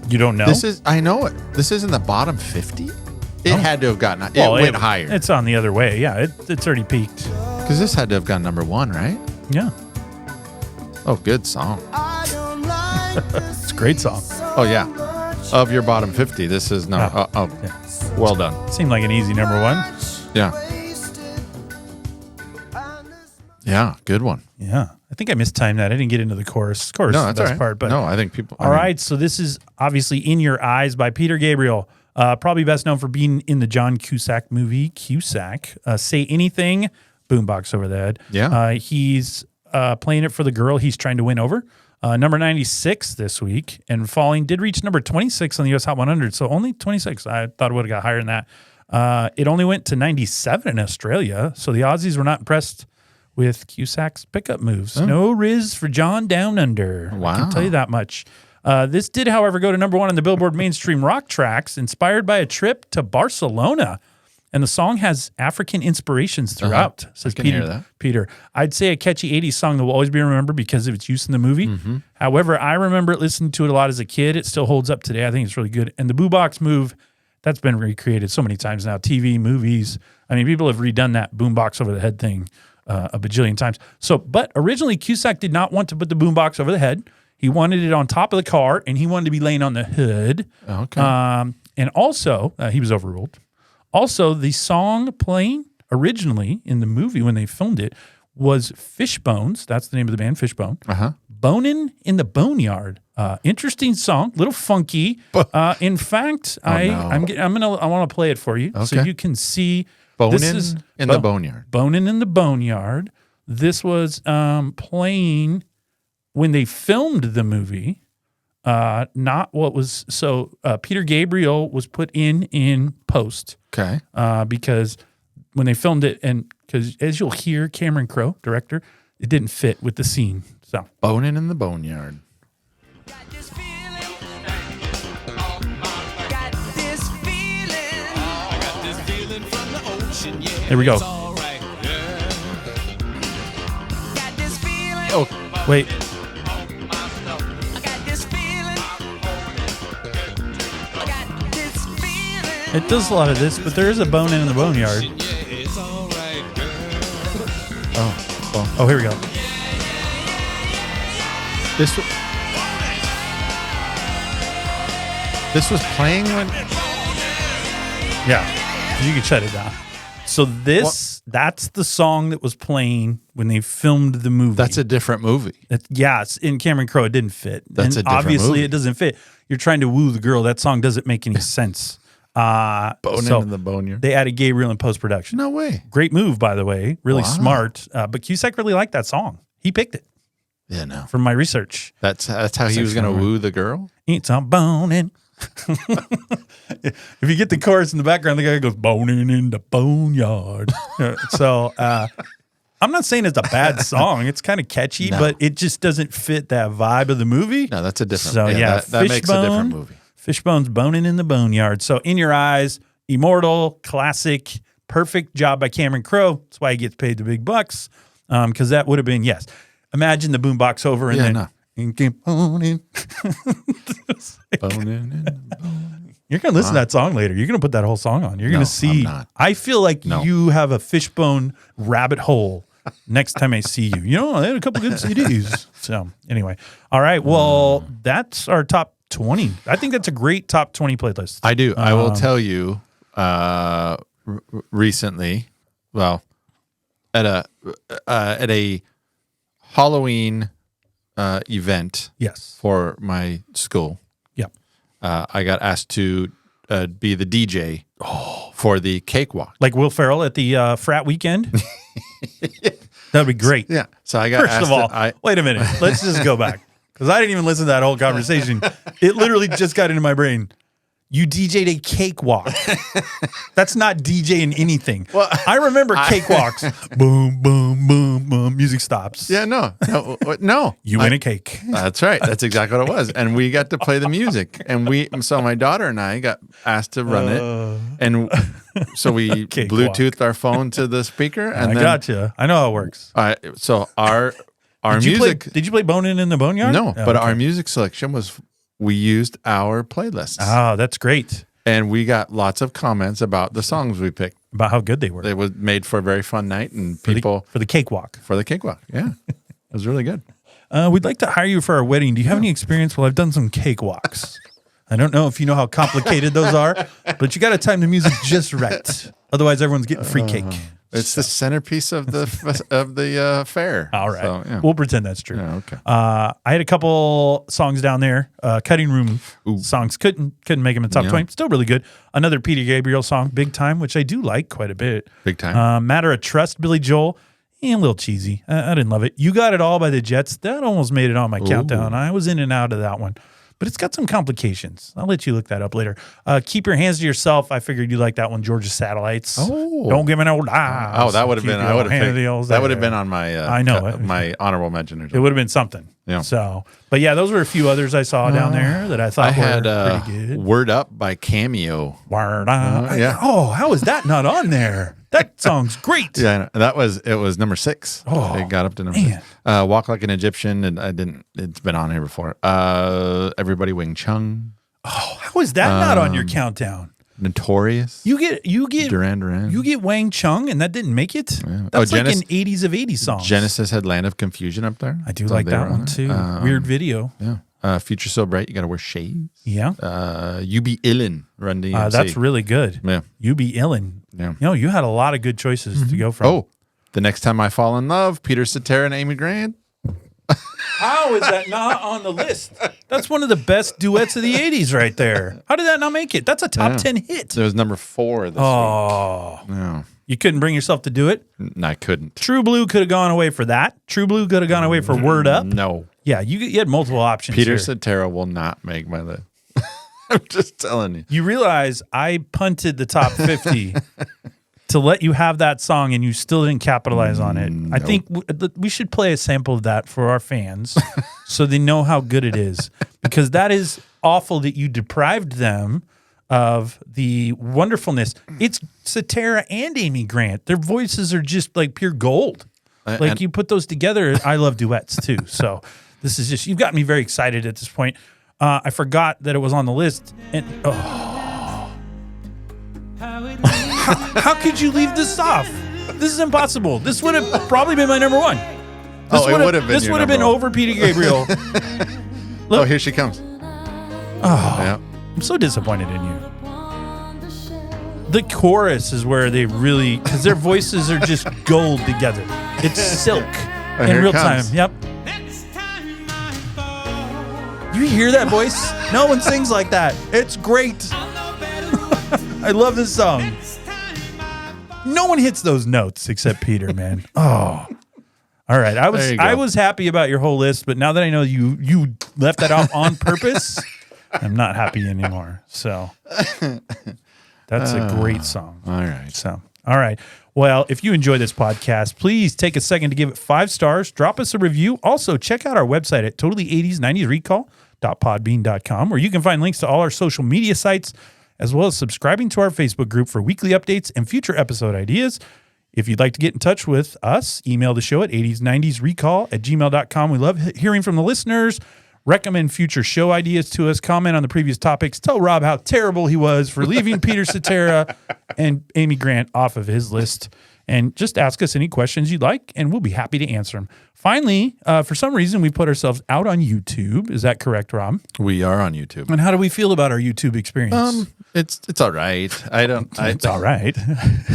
You don't know? I know it. This is in the bottom 50? It had to have gotten, it went higher. It's on the other way. Yeah, it's already peaked. Because this had to have gone number 1, right? Yeah. Oh, good song. It's a great song. Oh, yeah. Of your bottom 50, this is no. Yeah. Well done. Seemed like an easy number 1. Yeah. Yeah, good one. Yeah. I think I mistimed that. I didn't get into the chorus. Chorus No, is that's the best all right. part. But no, I think people. All right, so this is obviously "In Your Eyes" by Peter Gabriel. Probably best known for being in the John Cusack movie Cusack. "Say Anything," boombox over the head. Yeah. He's playing it for the girl he's trying to win over. Number 96 this week, and falling did reach number 26 on the US Hot 100. So only 26. I thought it would have got higher than that. It only went to 97 in Australia. So the Aussies were not impressed with Cusack's pickup moves. No Riz for John Down Under. Wow. I can tell you that much. This did, however, go to number 1 on the Billboard mainstream rock tracks, inspired by a trip to Barcelona. And the song has African inspirations throughout, says can hear that. Peter. I'd say a catchy 80s song that will always be remembered because of its use in the movie. However, I remember listening to it a lot as a kid. It still holds up today. I think it's really good. And the boombox move, that's been recreated so many times now. TV, movies. I mean, people have redone that boombox over the head thing a bajillion times. So, but originally Cusack did not want to put the boombox over the head. He wanted it on top of the car, and he wanted to be laying on the hood. Okay. And also, he was overruled. Also, the song playing originally in the movie when they filmed it was Fishbones. That's the name of the band, Fishbone. Bonin' in the Boneyard. Interesting song, little funky. In fact, I want to play it for you so you can see. Bonin' in the Boneyard. Bonin' in the Boneyard. This was playing when they filmed the movie, not what was Peter Gabriel was put in post. Okay. Because when they filmed it, and because as you'll hear, Cameron Crowe, director, it didn't fit with the scene. So Boning in the boneyard. There we go. Oh, wait. It does a lot of this, but there is a bone in the boneyard. Oh, here we go. This was playing when... Yeah, you can shut it down. So that's the song that was playing when they filmed the movie. That's a different movie. It's in Cameron Crowe. It didn't fit. That's and a different obviously movie. It doesn't fit. You're trying to woo the girl. That song doesn't make any sense. Boning in the boneyard. They added Gabriel in post-production. No way. Great move, by the way. Really Wow. smart. But Cusack really liked that song. He picked it Yeah, no. from my research. That's how he was going to woo the girl? It's a boning. If you get the chorus in the background, the guy goes boning in the boneyard. So I'm not saying it's a bad song. It's kind of catchy, but it just doesn't fit that vibe of the movie. No, that's a different. So that makes a different movie. Fishbone's boning in the boneyard. So In Your Eyes, immortal, classic, perfect job by Cameron Crowe. That's why he gets paid the big bucks. Because that would have been, yes. Imagine the boombox over and then and keep boning. Boning in the boneyard. You're going to listen to that song later. You're going to put that whole song on. You're going to see. I'm not. I feel like you have a fishbone rabbit hole next time I see you. You know, I had a couple good CDs. So anyway. All right. Well, that's our top 20. I think that's a great top 20 playlist. I do. I will tell you recently, well, at a Halloween event for my school. Yep. I got asked to be the DJ for the cakewalk. Like Will Ferrell at the frat weekend? That'd be great. Yeah. So I got First of all, wait a minute. Let's just go back. Because I didn't even listen to that whole conversation. It literally just got into my brain. You DJ'd a cakewalk. That's not DJing anything. Well, I remember cakewalks. Boom, boom, boom, boom. Music stops. Yeah, no. You win a cake. That's right. That's exactly what it was. And we got to play the music. And so my daughter and I got asked to run it. And so we Bluetoothed our phone to the speaker. And I gotcha. I know how it works. So our music. Did you play Boning in the Boneyard? No, but our music selection was, we used our playlists. Oh, that's great. And we got lots of comments about the songs we picked. About how good they were. It was made for a very fun night, and people for the cakewalk. For the cakewalk, yeah. It was really good. We'd like to hire you for our wedding. Do you have any experience? Well, I've done some cakewalks. I don't know if you know how complicated those are, but you got to time the music just right. Otherwise, everyone's getting free cake. It's the centerpiece of the fair. All right. So, yeah. We'll pretend that's true. Yeah, okay. I had a couple songs down there. Cutting Room songs. Couldn't make them in the top 20. Still really good. Another Peter Gabriel song, Big Time, which I do like quite a bit. Big Time. Matter of Trust, Billy Joel. And a little cheesy. I didn't love it. You Got It All by the Jets. That almost made it on my countdown. I was in and out of that one. But it's got some complications. I'll let you look that up later. Keep Your Hands to Yourself. I figured you like that one. Georgia Satellites. Oh, Don't Give Me No Lies. Oh, that would have been. I would have. That would have been on my. I know my honorable mention. It would have been something. Yeah. So, but yeah, those were a few others I saw down there that I thought I had were pretty good. Word Up by Cameo. Word Up. Yeah. Oh, how is that not on there? That song's great. Yeah, it was number 6. Oh, it got up to number 6. Walk Like an Egyptian, and it's been on here before. Everybody Wing Chun. Oh, how is that not on your countdown? Notorious. You get Duran. You get Wang Chung, and that didn't make it. Yeah. That's like an 80s of 80s song. Genesis had Land of Confusion up there. I do like that one too. Weird video. Yeah. Future So Bright. You got to wear shades. Yeah. You Be Illin. Run DMC. That's really good. Yeah. You Be Illin. Yeah. You know, you had a lot of good choices to go from. Oh, The Next Time I Fall in Love. Peter Cetera and Amy Grant. How is that not on the list? That's one of the best duets of the 80s right there. How did that not make it? That's a top 10 hit. It was number 4 this week. Oh. Yeah. You couldn't bring yourself to do it? I couldn't. True Blue could have gone away for that. True Blue could have gone away for Word Up. No. Yeah, you had multiple options Peter here. Cetera will not make my list. I'm just telling you. You realize I punted the top 50 to let you have that song, and you still didn't capitalize on it. I think we should play a sample of that for our fans so they know how good it is, because that is awful that you deprived them of the wonderfulness. It's Cetera and Amy Grant. Their voices are just like pure gold. Like you put those together. I love duets too. So this is just, you've got me very excited at this point. I forgot that it was on the list. And how could you leave this off? This is impossible. This would have probably been my number one. It would have been. This would have been over Peter Gabriel. Oh, here she comes. Oh, Yeah. I'm so disappointed in you. The chorus is where they really, because their voices are just gold together. It's silk in here it real comes. time. Yep. You hear that voice? No one sings like that. It's great. I love this song. No one hits those notes except Peter, man. Oh. All right. I was happy about your whole list, but now that I know you left that off on purpose, I'm not happy anymore. So that's a great song. All right. So, all right. Well, if you enjoy this podcast, please take a second to give it 5 stars. Drop us a review. Also, check out our website at totally80s90srecall.podbean.com, where you can find links to all our social media sites, as well as subscribing to our Facebook group for weekly updates and future episode ideas. If you'd like to get in touch with us, email the show at 80s90srecall@gmail.com. We love hearing from the listeners. Recommend future show ideas to us. Comment on the previous topics. Tell Rob how terrible he was for leaving Peter Cetera and Amy Grant off of his list. And just ask us any questions you'd like, and we'll be happy to answer them. Finally, for some reason, we put ourselves out on YouTube. Is that correct, Rob? We are on YouTube. And how do we feel about our YouTube experience? It's all right. It's all right.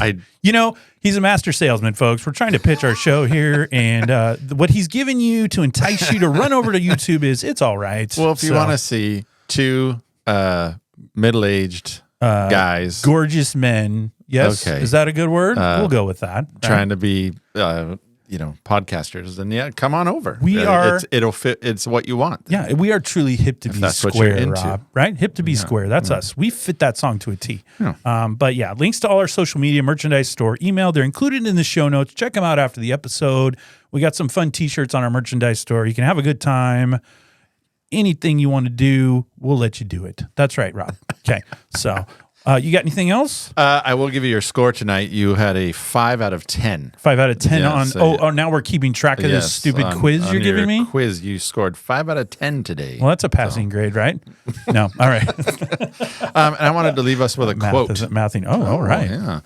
I You know, he's a master salesman, folks. We're trying to pitch our show here, and what he's giving you to entice you to run over to YouTube is, it's all right. Well, if you want to see two middle-aged guys gorgeous men. Yes. Okay. Is that a good word? We'll go with that. trying to be, podcasters, then come on over. We are. It'll fit. It's what you want. Yeah, we are truly hip to be that's what you're square, into. Rob. Right? Hip to be square. That's us. We fit that song to a T. Yeah. But yeah, links to all our social media, merchandise store, email, they're included in the show notes. Check them out after the episode. We got some fun t-shirts on our merchandise store. You can have a good time. Anything you want to do, we'll let you do it. That's right, Rob. Okay. So you got anything else? I will give you your score tonight. You had a 5 out of 10. 5 out of 10 Yes, on. Now we're keeping track of this stupid quiz on you're giving your me. Quiz, you scored 5 out of 10 today. Well, that's a passing grade, right? No. All right. And I wanted to leave us with a Math quote. isn't mathing. Oh, all right. Yeah.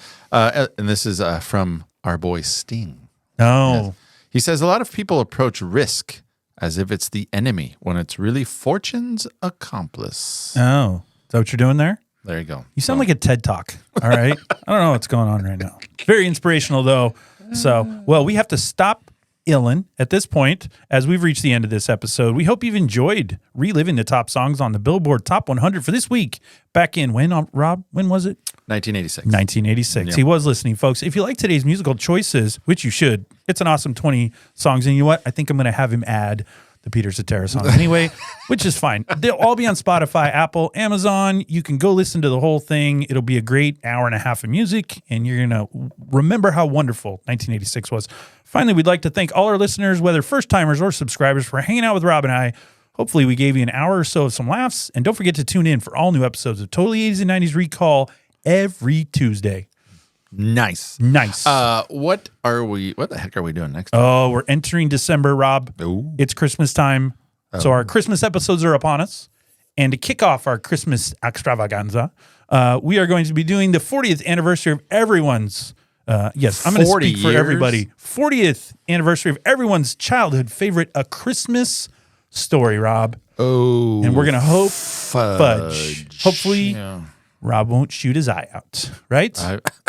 And this is from our boy Sting. No. He says, a lot of people approach risk as if it's the enemy when it's really fortune's accomplice. Oh. Is that what you're doing there? There you go. You sound like a TED Talk. All right. I don't know what's going on right now. Very inspirational, though. So, well, we have to stop illin at this point as we've reached the end of this episode. We hope you've enjoyed reliving the top songs on the Billboard Top 100 for this week. Back in when, Rob? When was it? 1986. 1986. Yep. He was listening, folks. If you like today's musical choices, which you should, it's an awesome 20 songs. And you know what? I think I'm going to have him add the Peter Cetera song anyway, which is fine. They'll all be on Spotify, Apple, Amazon. You can go listen to the whole thing. It'll be a great hour and a half of music, and you're going to remember how wonderful 1986 was. Finally, we'd like to thank all our listeners, whether first-timers or subscribers, for hanging out with Rob and I. Hopefully, we gave you an hour or so of some laughs, and don't forget to tune in for all new episodes of Totally 80s and 90s Recall every Tuesday. Nice. What the heck are we doing next time? Oh, we're entering December, Rob. Ooh. It's Christmas time. So our Christmas episodes are upon us. And to kick off our Christmas extravaganza, we are going to be doing the 40th anniversary of everyone's, yes, I'm going to speak for everybody. 40th anniversary of everyone's childhood favorite, A Christmas Story, Rob. Oh. And we're going to hope, fudge. Hopefully, Yeah. Rob won't shoot his eye out, right?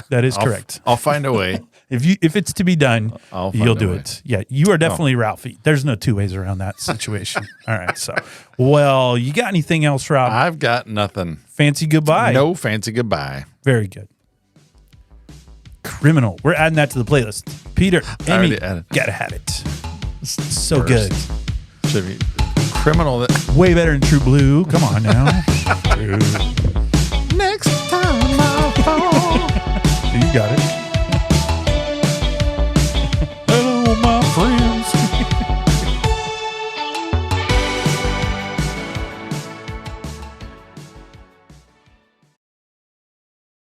That is correct. I'll find a way. If it's to be done, I'll find you'll a do way. it. Yeah, you are definitely Ralphie. There's no two ways around that situation. All right, so, well, you got anything else, Rob? I've got nothing. Fancy goodbye. No fancy goodbye. Very good. Criminal. We're adding that to the playlist. Peter, I Amy, already added. gotta have it. So Worst. good. Should be criminal. Way better than True Blue. Come on now. Next time I fall. You got it.